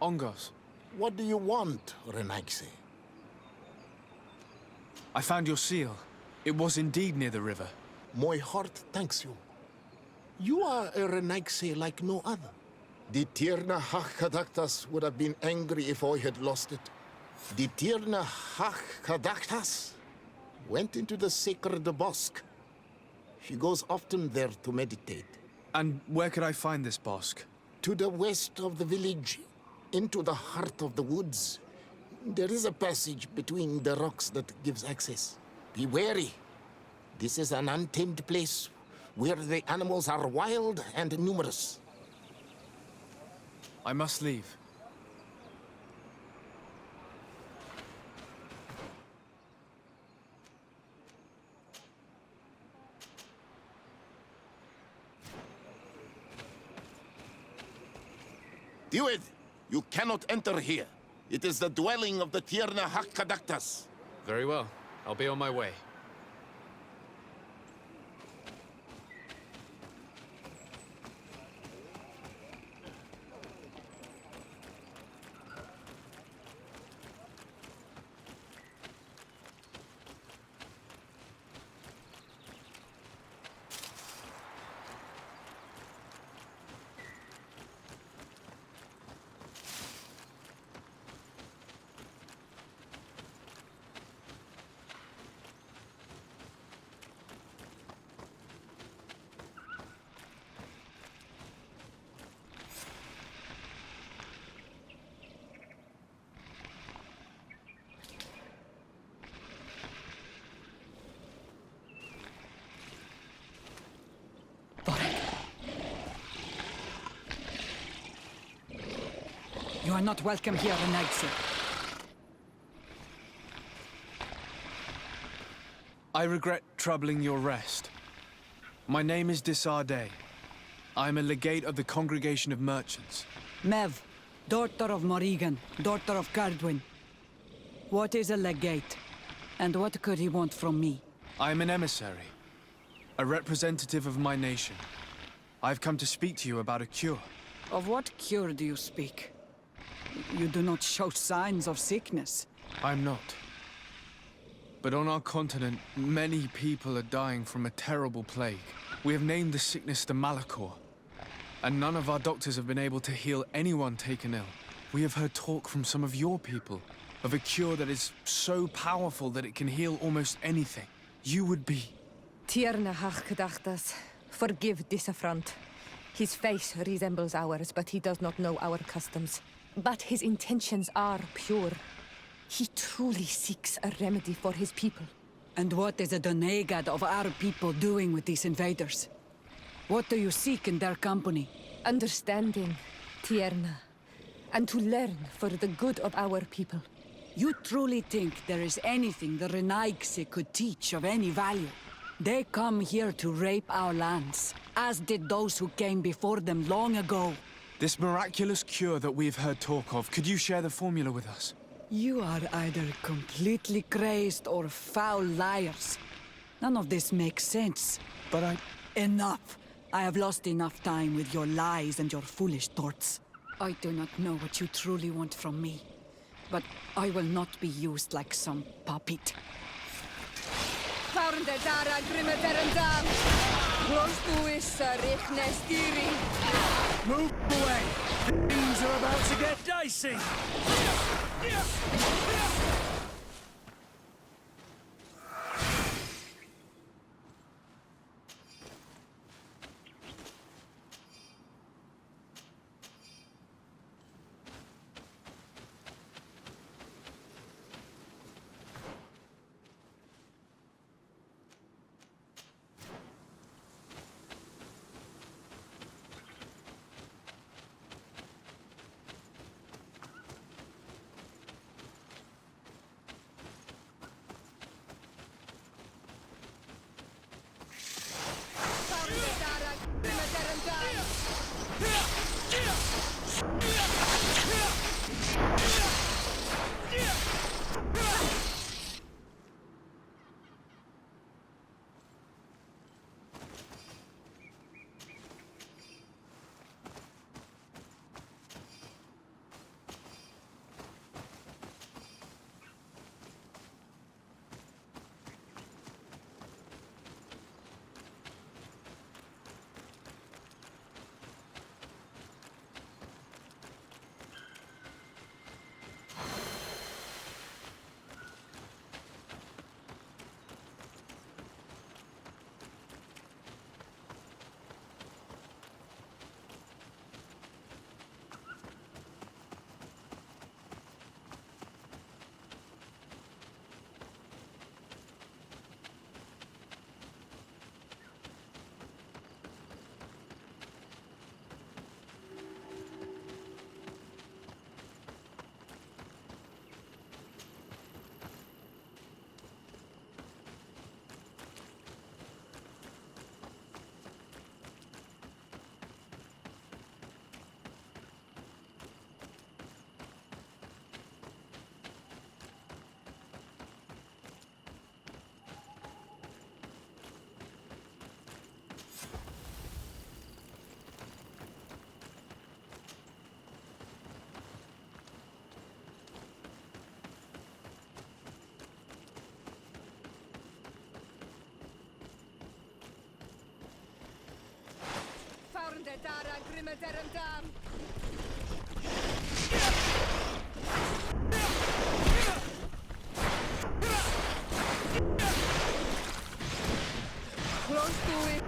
Ongos, What do you want, Renaise? I found your seal. It was indeed near the river. My heart thanks you. You are a Renaise like no other. The Tierna Hakadaktas would have been angry if I had lost it. The Tierna Hakadaktas went into the sacred bosque. She goes often there to meditate. And where could I find this bosque? To the west of the village, into the heart of the woods. There is a passage between the rocks that gives access. Be wary. This is an untamed place where the animals are wild and numerous. I must leave. Dude, you cannot enter here. It is the dwelling of the Tierna Hakadaktas. Very well. I'll be on my way. You are not welcome here, Renigse. I regret troubling your rest. My name is Disarday. I am a legate of the Congregation of Merchants. Mev, daughter of Morrigan, daughter of Cardwin. What is a legate? And what could he want from me? I am an emissary. A representative of my nation. I've come to speak to you about a cure. Of what cure do you speak? You do not show signs of sickness. I'm not. But on our continent, many people are dying from a terrible plague. We have named the sickness the Malachor. And none of our doctors have been able to heal anyone taken ill. We have heard talk from some of your people of a cure that is so powerful that it can heal almost anything. You would be... Tierna gedachtas. Forgive this affront. His face resembles ours, but he does not know our customs. But his intentions are pure. He truly seeks a remedy for his people. And what is the Donegad of our people doing with these invaders? What do you seek in their company? Understanding, Tierna. And to learn for the good of our people. You truly think there is anything the Renaigse could teach of any value? They come here to rape our lands, as did those who came before them long ago. This miraculous cure that we've heard talk of, could you share the formula with us? You are either completely crazed or foul liars. None of this makes sense. But Enough! I have lost enough time with your lies and your foolish thoughts. I do not know what you truly want from me, but I will not be used like some puppet. Move away! Things are about to get dicey! Grimmetara, Grimmeterum Dam! Close to it!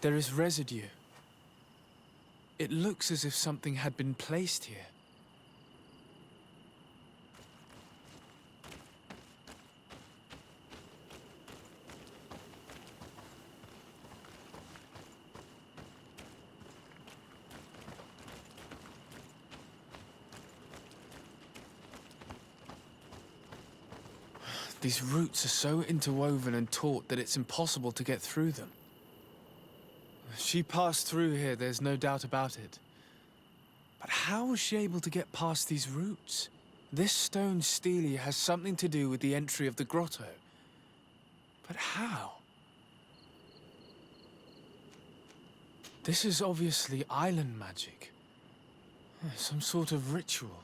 There is residue. It looks as if something had been placed here. These roots are so interwoven and taut that it's impossible to get through them. She passed through here, there's no doubt about it. But how was she able to get past these roots? This stone stele has something to do with the entry of the grotto. But how? This is obviously island magic. Some sort of ritual.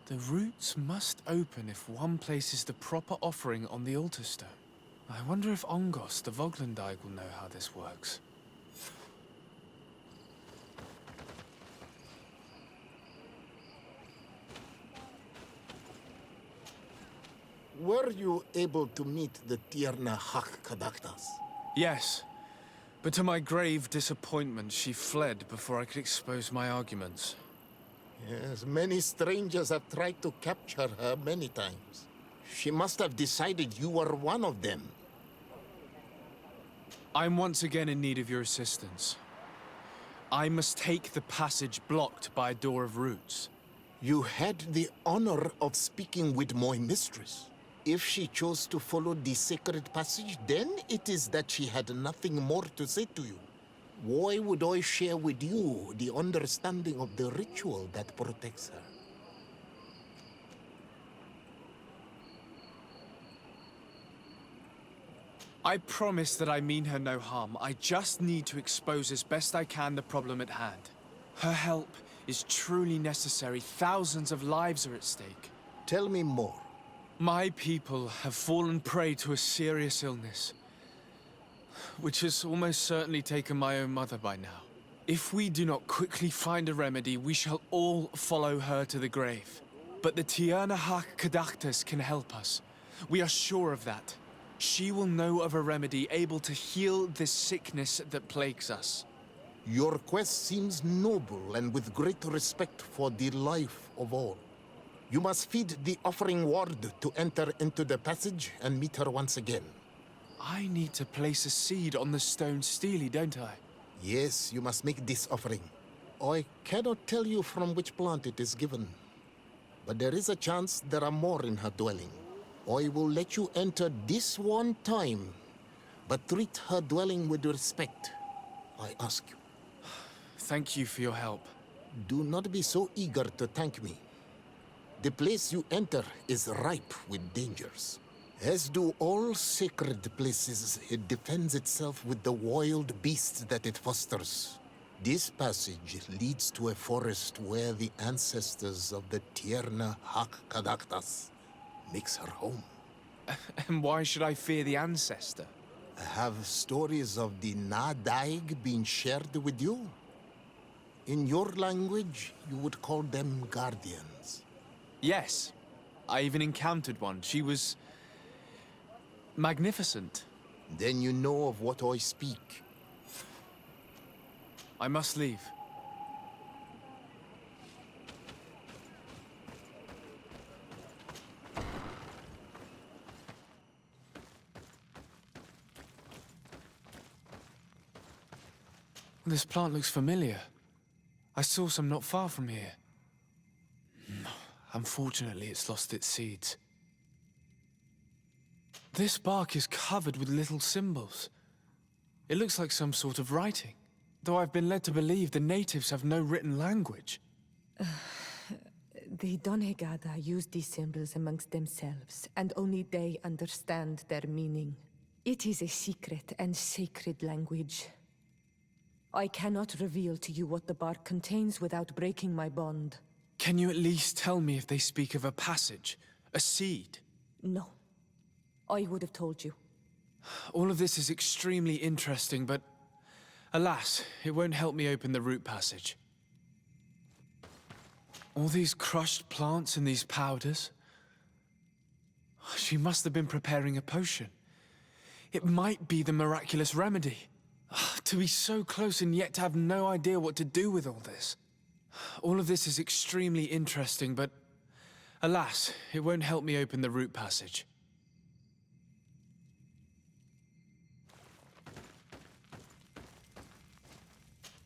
The roots must open if one places the proper offering on the altar stone. I wonder if Ongos, the Voglendyke, will know how this works. Were you able to meet the Tierna Hak-Kadaktas? Yes, but to my grave disappointment, she fled before I could expose my arguments. Yes, many strangers have tried to capture her many times. She must have decided you were one of them. I'm once again in need of your assistance. I must take the passage blocked by a door of roots. You had the honor of speaking with my mistress. If she chose to follow the sacred passage, then it is that she had nothing more to say to you. Why would I share with you the understanding of the ritual that protects her? I promise that I mean her no harm. I just need to expose as best I can the problem at hand. Her help is truly necessary. Thousands of lives are at stake. Tell me more. My people have fallen prey to a serious illness, which has almost certainly taken my own mother by now. If we do not quickly find a remedy, we shall all follow her to the grave. But the Tierna Hak-Kadaktas can help us. We are sure of that. She will know of a remedy able to heal this sickness that plagues us. Your quest seems noble and with great respect for the life of all. You must feed the offering ward to enter into the passage and meet her once again. I need to place a seed on the stone stele, don't I? Yes, you must make this offering. I cannot tell you from which plant it is given, but there is a chance there are more in her dwelling. I will let you enter this one time, but treat her dwelling with respect, I ask you. Thank you for your help. Do not be so eager to thank me. The place you enter is ripe with dangers. As do all sacred places, it defends itself with the wild beasts that it fosters. This passage leads to a forest where the ancestors of the Tierna Hak-Kadaktas makes her home. And why should I fear the ancestor? Have stories of the Nadaig been shared with you? In your language, you would call them guardians. Yes. I even encountered one. She was magnificent. Then you know of what I speak. I must leave. This plant looks familiar. I saw some not far from here. Unfortunately, it's lost its seeds. This bark is covered with little symbols. It looks like some sort of writing, though I've been led to believe the natives have no written language. The Donegada use these symbols amongst themselves, and only they understand their meaning. It is a secret and sacred language. I cannot reveal to you what the bark contains without breaking my bond. Can you at least tell me if they speak of a passage? A seed? No. I would have told you. All of this is extremely interesting, but alas, it won't help me open the root passage. All these crushed plants and these powders. She must have been preparing a potion. It might be the miraculous remedy. To be so close and yet to have no idea what to do with all this. All of this is extremely interesting, but alas, it won't help me open the root passage.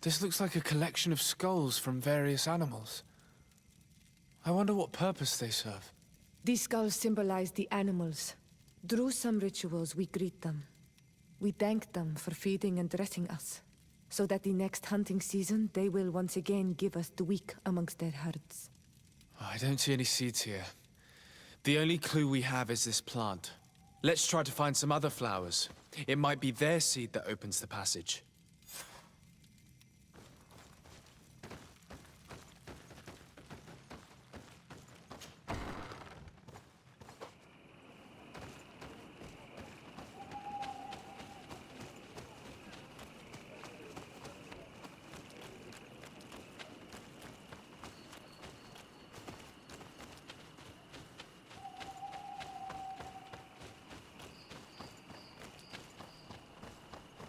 This looks like a collection of skulls from various animals. I wonder what purpose they serve. These skulls symbolize the animals. Through some rituals, we greet them. We thank them for feeding and dressing us, so that the next hunting season, they will once again give us the weak amongst their herds. I don't see any seeds here. The only clue we have is this plant. Let's try to find some other flowers. It might be their seed that opens the passage.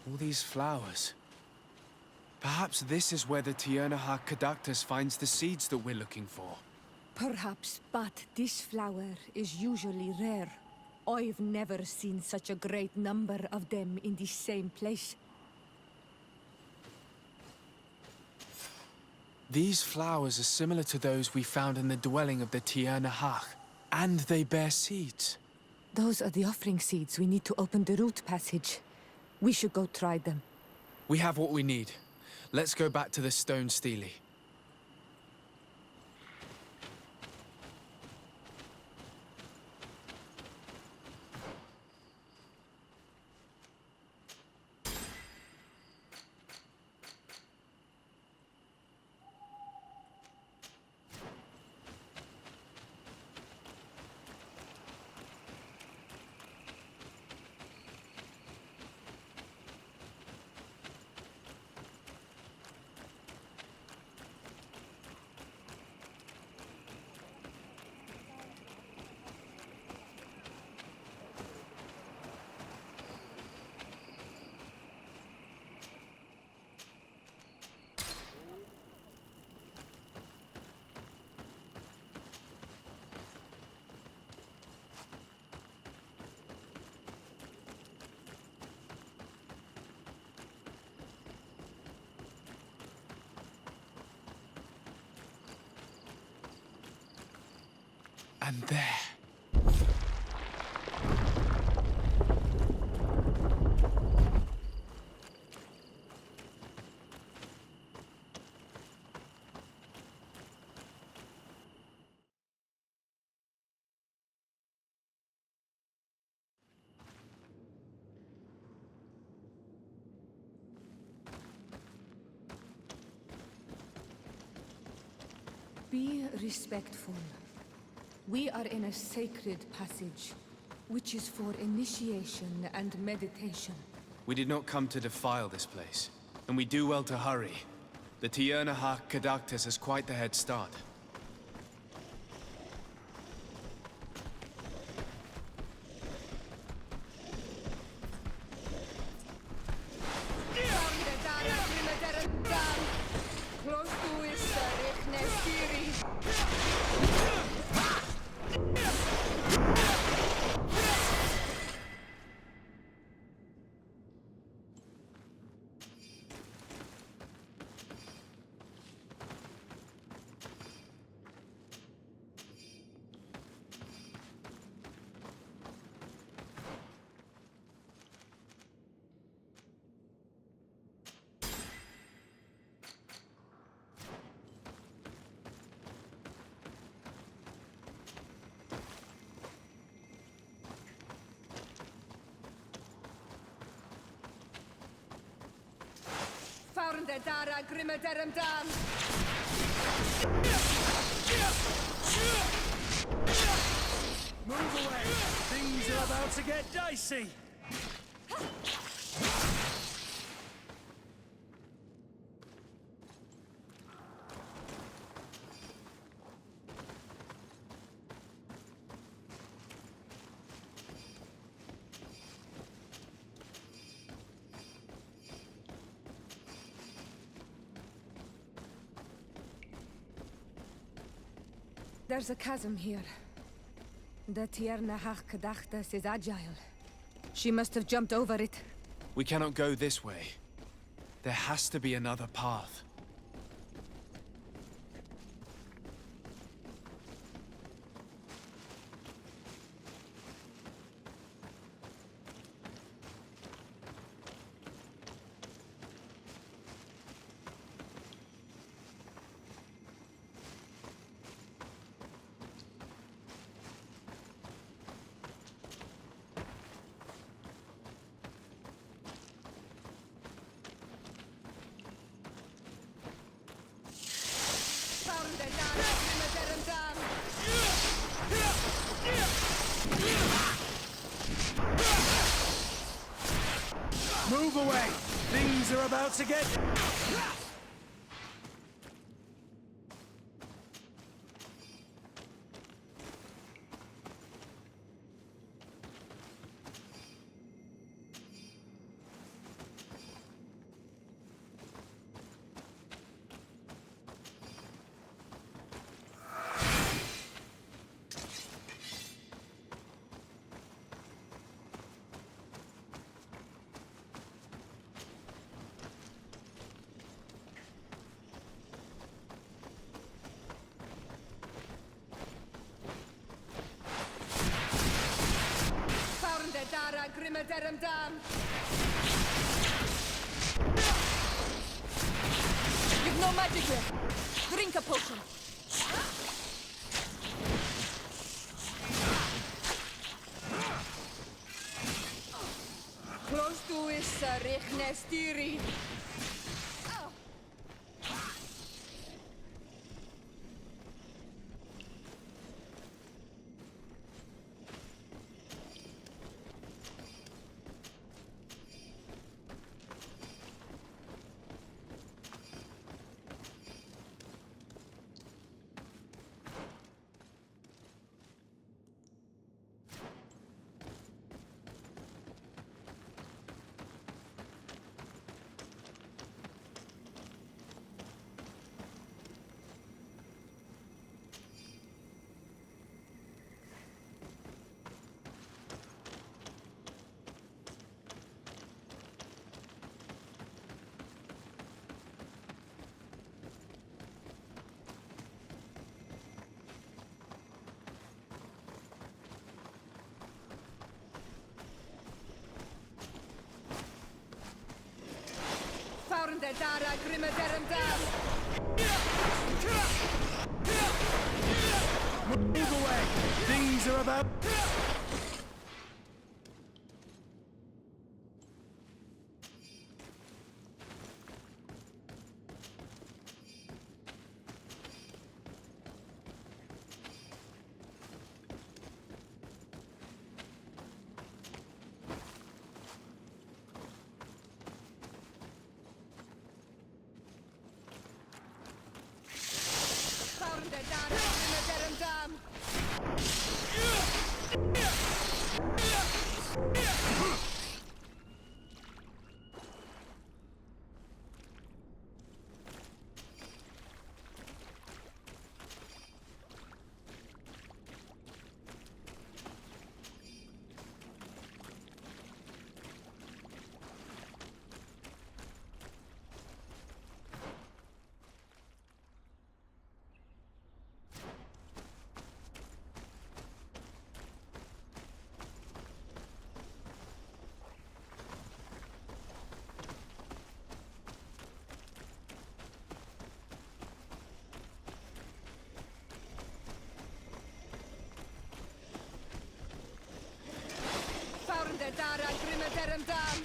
All these flowers. Perhaps this is where the Tiernahak Caductus finds the seeds that we're looking for. Perhaps, but this flower is usually rare. I've never seen such a great number of them in the same place. These flowers are similar to those we found in the dwelling of the Tiernahak, and they bear seeds. Those are the offering seeds we need to open the root passage. We should go try them. We have what we need. Let's go back to the stone stele. And there. Be respectful. We are in a sacred passage, which is for initiation and meditation. We did not come to defile this place, and we do well to hurry. The Tiernahak Caductus has quite the head start. the Dara Grimadarum Dam! Move away! Things are about to get dicey! There's a chasm here. The Tierna Hachkadachtas is agile. She must have jumped over it. We cannot go this way. There has to be another path. Move away! Things are about to get... Grimadarum Dam! You've no magic here. Drink a potion. Close to is Rignestiri. Found the Dara Grimadarum Dam! Move away! Things are about... Found the Dara Grimadarum Dam! Found the Dara Grimadarum Dam!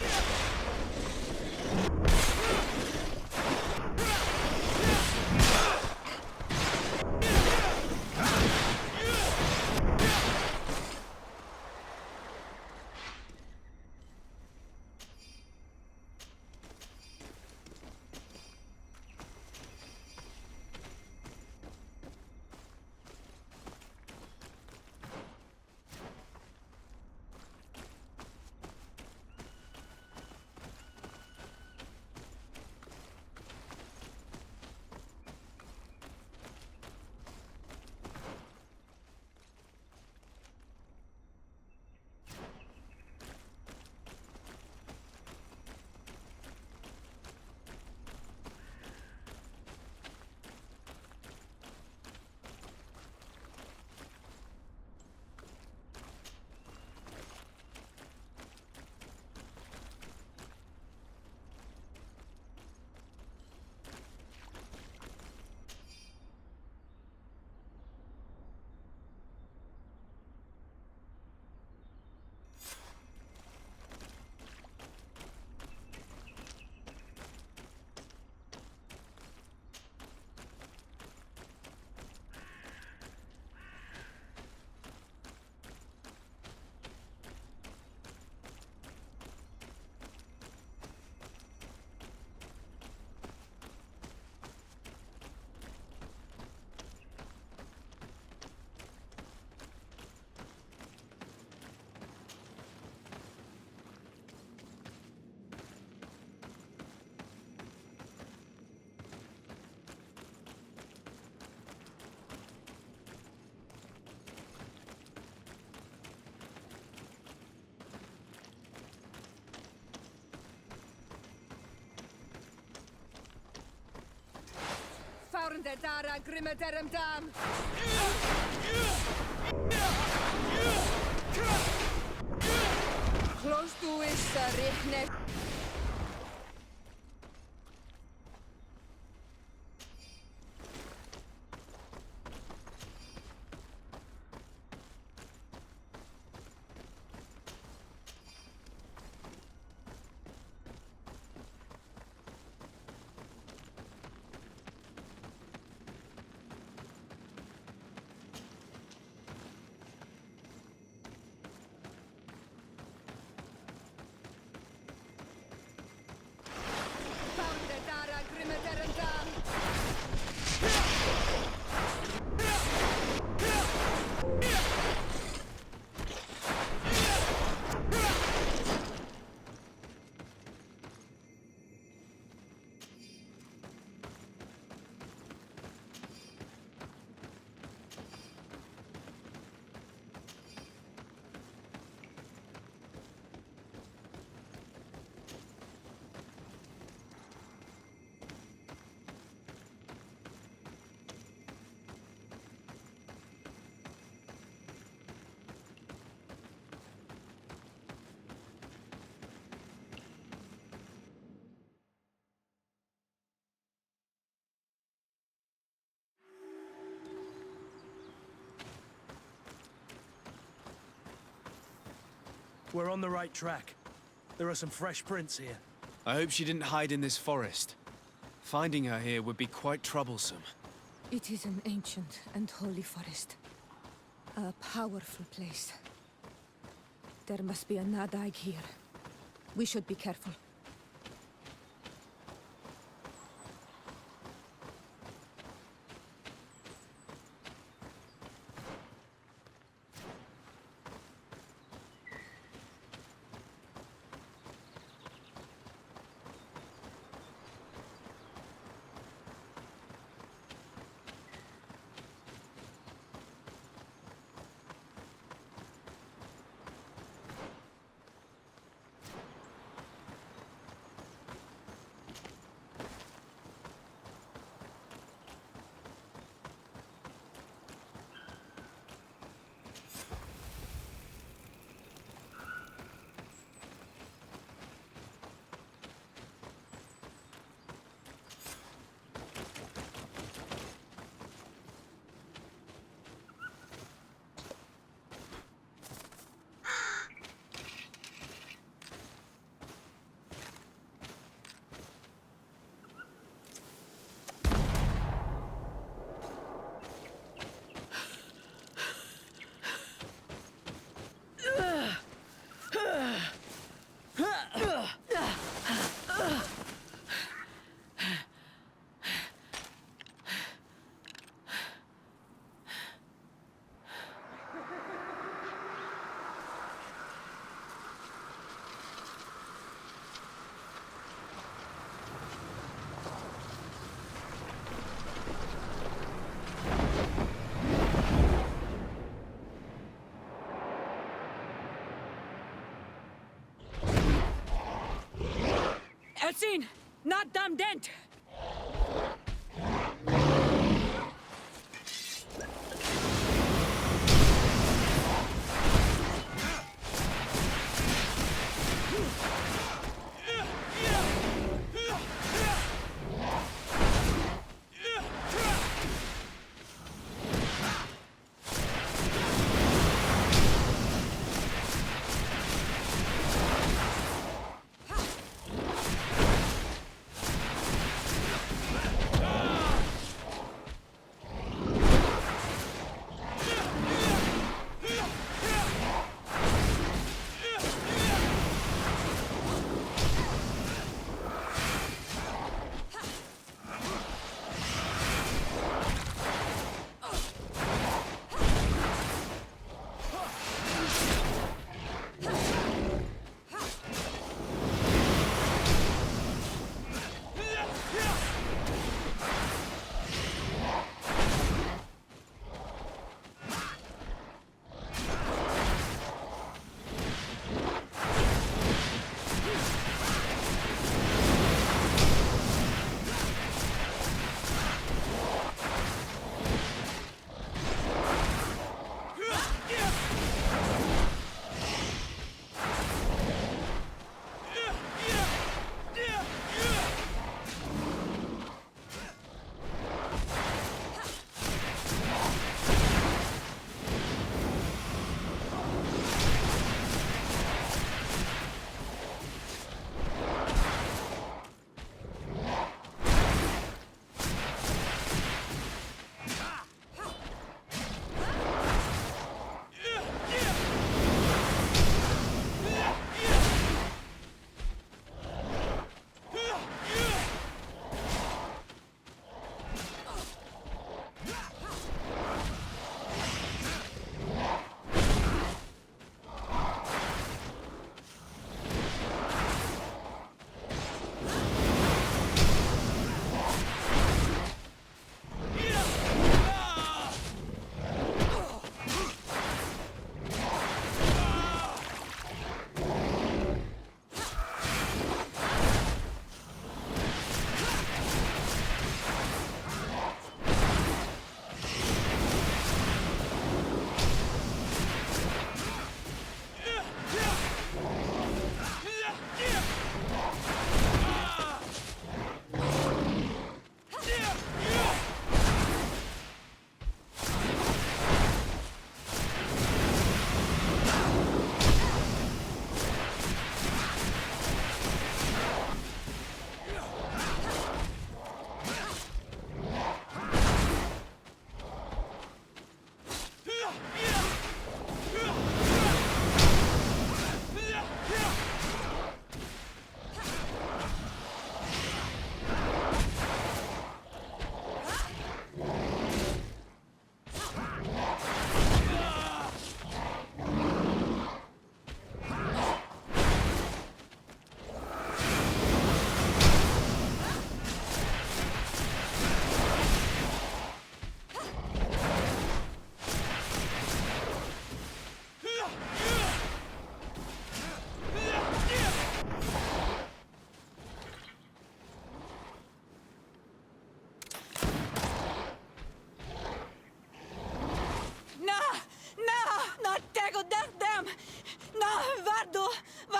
Found the Dara Grimmaderum Dam! Close to is Rihne. We're on the right track. There are some fresh prints here. I hope she didn't hide in this forest. Finding her here would be quite troublesome. It is an ancient and holy forest. A powerful place. There must be a Nadag here. We should be careful. Elsin! Not damn dent!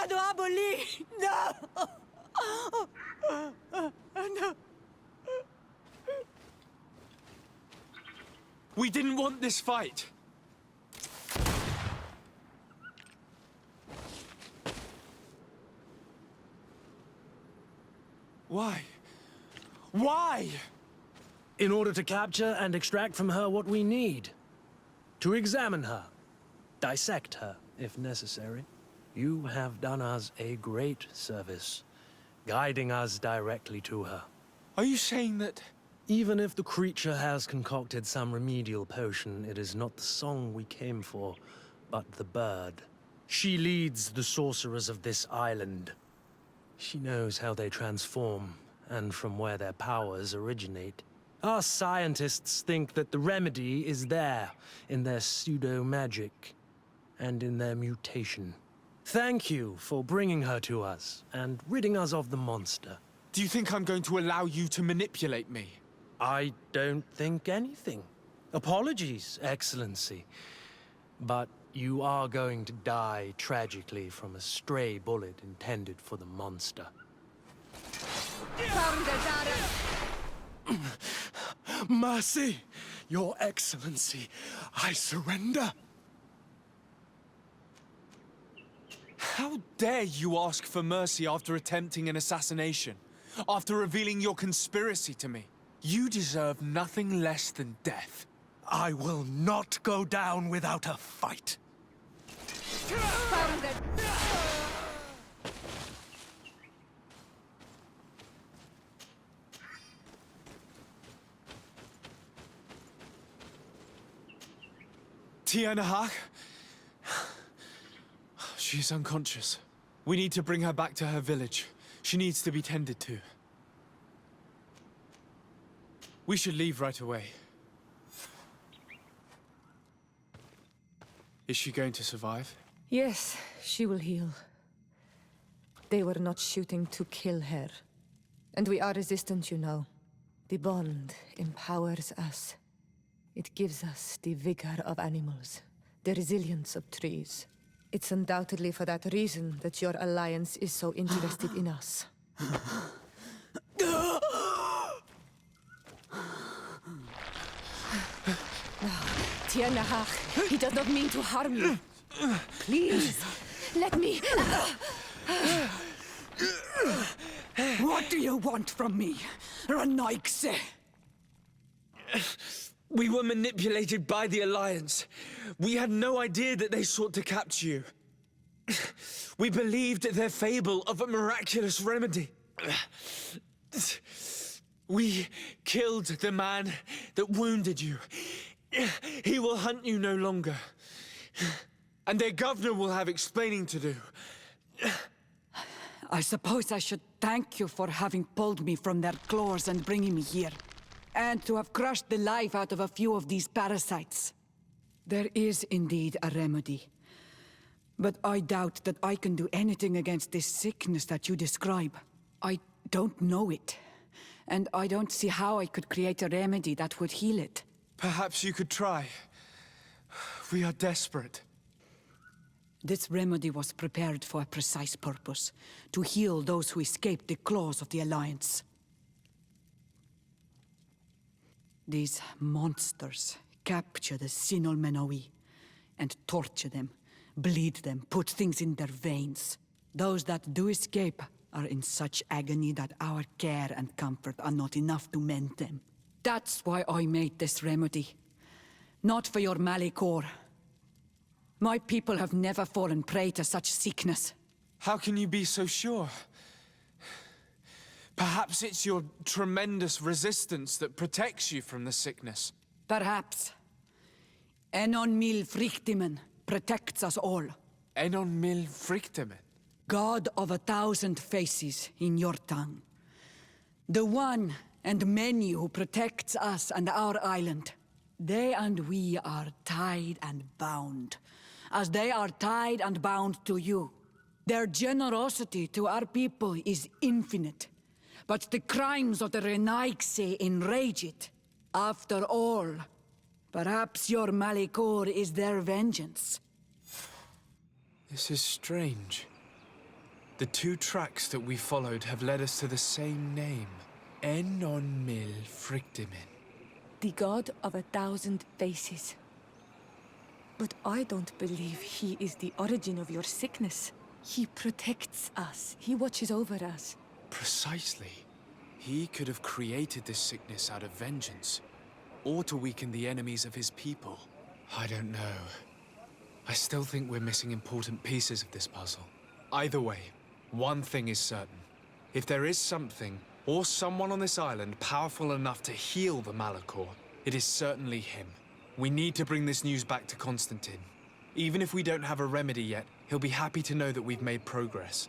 Manuaboli! No! No! We didn't want this fight. Why? Why? In order to capture and extract from her what we need. To examine her. Dissect her, if necessary. You have done us a great service, guiding us directly to her. Are you saying that... Even if the creature has concocted some remedial potion, it is not the song we came for, but the bird. She leads the sorcerers of this island. She knows how they transform, and from where their powers originate. Our scientists think that the remedy is there, in their pseudo-magic, and in their mutation. Thank you for bringing her to us, and ridding us of the monster. Do you think I'm going to allow you to manipulate me? I don't think anything. Apologies, Excellency. But you are going to die tragically from a stray bullet intended for the monster. Mercy, Your Excellency, I surrender. How dare you ask for mercy after attempting an assassination? After revealing your conspiracy to me? You deserve nothing less than death. I will not go down without a fight. Tianahak? She's unconscious. We need to bring her back to her village. She needs to be tended to. We should leave right away. Is she going to survive? Yes, she will heal. They were not shooting to kill her. And we are resistant, you know. The bond empowers us. It gives us the vigor of animals, the resilience of trees. It's undoubtedly for that reason that your alliance is so interested in us. Tianahak, he does not mean to harm you. Please, let me... What do you want from me, Ranaikse? We were manipulated by the Alliance. We had no idea that they sought to capture you. We believed their fable of a miraculous remedy. We killed the man that wounded you. He will hunt you no longer. And their governor will have explaining to do. I suppose I should thank you for having pulled me from their claws and bringing me here. And to have crushed the life out of a few of these parasites. There is indeed a remedy. But I doubt that I can do anything against this sickness that you describe. I don't know it. And I don't see how I could create a remedy that would heal it. Perhaps you could try. We are desperate. This remedy was prepared for a precise purpose. To heal those who escaped the claws of the Alliance. These monsters capture the Sinol Menoi and torture them, bleed them, put things in their veins. Those that do escape are in such agony that our care and comfort are not enough to mend them. That's why I made this remedy. Not for your Malikor. My people have never fallen prey to such sickness. How can you be so sure? Perhaps it's your tremendous resistance that protects you from the sickness. Perhaps. Enon mil frictimen protects us all. Enon mil frictimen? God of 1,000 faces in your tongue. The one and many who protects us and our island. They and we are tied and bound, as they are tied and bound to you. Their generosity to our people is infinite. But the crimes of the Renaigse enrage it. After all, perhaps your Malikor is their vengeance. This is strange. The two tracks that we followed have led us to the same name. Enon Mil Frictimin. The god of 1,000 faces. But I don't believe he is the origin of your sickness. He protects us. He watches over us. Precisely. He could have created this sickness out of vengeance, or to weaken the enemies of his people. I don't know. I still think we're missing important pieces of this puzzle. Either way, one thing is certain. If there is something, or someone on this island powerful enough to heal the Malachor, it is certainly him. We need to bring this news back to Constantine. Even if we don't have a remedy yet, he'll be happy to know that we've made progress.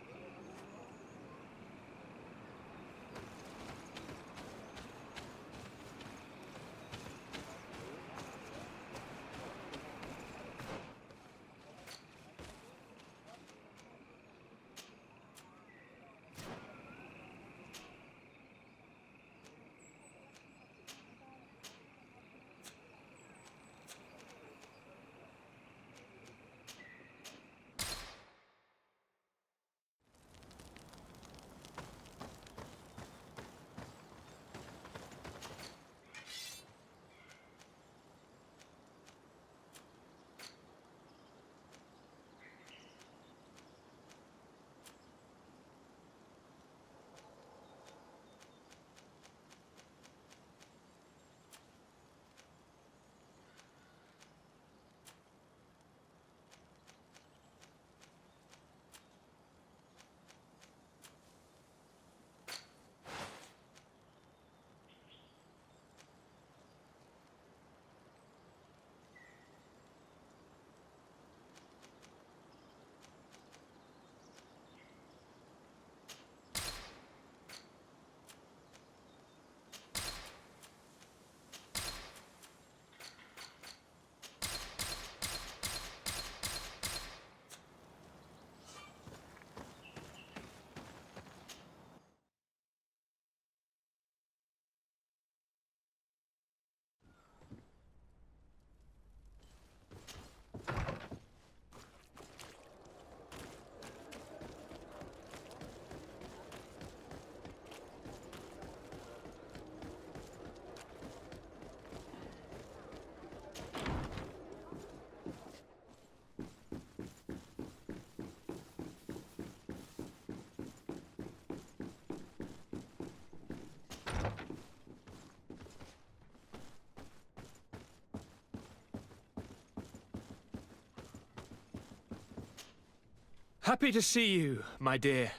Happy to see you, my dear.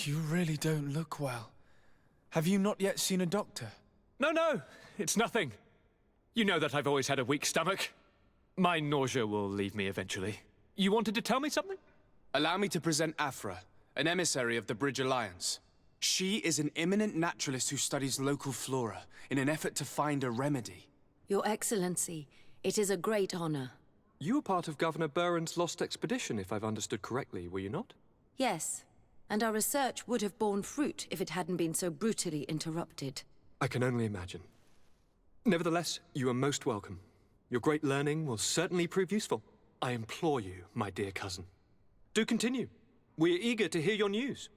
You really don't look well. Have you not yet seen a doctor? No, it's nothing. You know that I've always had a weak stomach. My nausea will leave me eventually. You wanted to tell me something? Allow me to present Afra, an emissary of the Bridge Alliance. She is an eminent naturalist who studies local flora in an effort to find a remedy. Your Excellency, it is a great honor. You were part of Governor Buren's lost expedition, if I've understood correctly, were you not? Yes, and our research would have borne fruit if it hadn't been so brutally interrupted. I can only imagine. Nevertheless, you are most welcome. Your great learning will certainly prove useful. I implore you, my dear cousin. Do continue. We are eager to hear your news.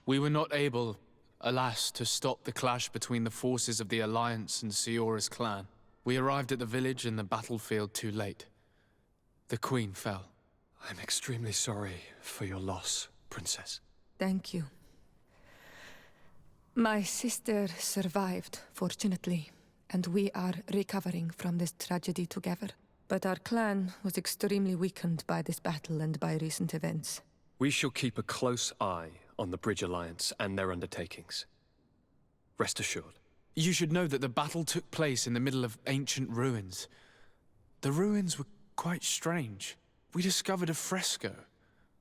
We were not able, alas, to stop the clash between the forces of the Alliance and Siora's clan. We arrived at the village and the battlefield too late. The Queen fell. I'm extremely sorry for your loss, Princess. Thank you. My sister survived, fortunately, and we are recovering from this tragedy together. But our clan was extremely weakened by this battle and by recent events. We shall keep a close eye on the Bridge Alliance and their undertakings. Rest assured. You should know that the battle took place in the middle of ancient ruins. The ruins were quite strange. We discovered a fresco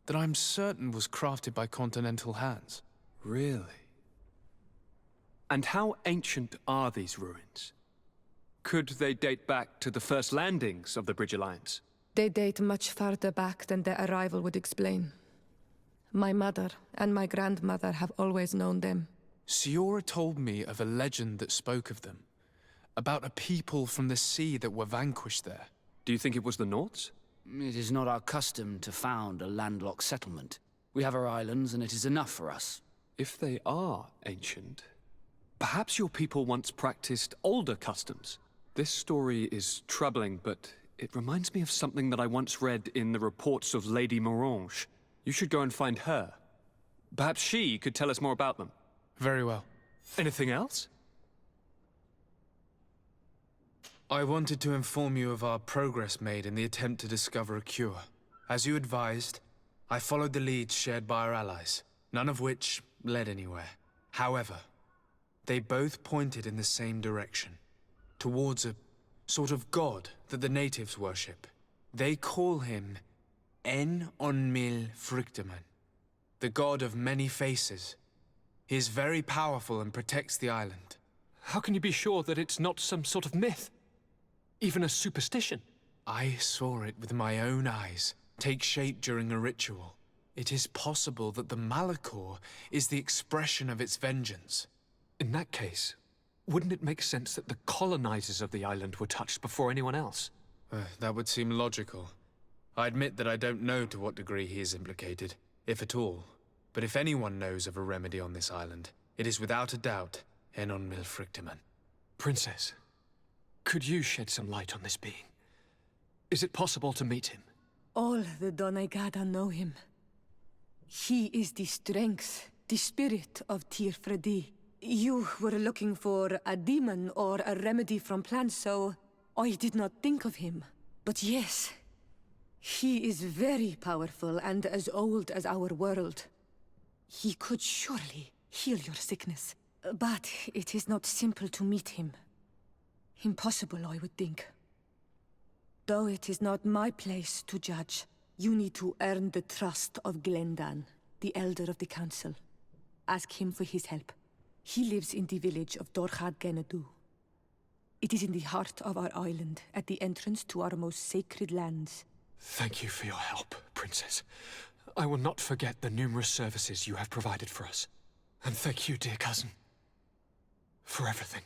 that I'm certain was crafted by continental hands. Really? And how ancient are these ruins? Could they date back to the first landings of the Bridge Alliance? They date much farther back than their arrival would explain. My mother and my grandmother have always known them. Siora told me of a legend that spoke of them, about a people from the sea that were vanquished there. Do you think it was the Nauts? It is not our custom to found a landlocked settlement. We have our islands, and it is enough for us. If they are ancient, perhaps your people once practiced older customs. This story is troubling, but it reminds me of something that I once read in the reports of Lady Morange. You should go and find her. Perhaps she could tell us more about them. Very well. Anything else? I wanted to inform you of our progress made in the attempt to discover a cure. As you advised, I followed the leads shared by our allies, none of which led anywhere. However, they both pointed in the same direction, towards a sort of god that the natives worship. They call him En-on-mil Frictaman, the god of many faces. He is very powerful and protects the island. How can you be sure that it's not some sort of myth? Even a superstition? I saw it with my own eyes take shape during a ritual. It is possible that the Malachor is the expression of its vengeance. In that case, wouldn't it make sense that the colonizers of the island were touched before anyone else? That would seem logical. I admit that I don't know to what degree he is implicated, if at all. But if anyone knows of a remedy on this island, it is without a doubt En-on-mil Frictaman. Princess, could you shed some light on this being? Is it possible to meet him? All the Doneigada know him. He is the strength, the spirit of Tirfredi. You were looking for a demon or a remedy from plants, so I did not think of him. But yes, he is very powerful and as old as our world. He could surely heal your sickness. But it is not simple to meet him. Impossible, I would think. Though it is not my place to judge, you need to earn the trust of Glendan, the Elder of the Council. Ask him for his help. He lives in the village of Dorchad Genadu. It is in the heart of our island, at the entrance to our most sacred lands. Thank you for your help, Princess. I will not forget the numerous services you have provided for us. And thank you, dear cousin, for everything.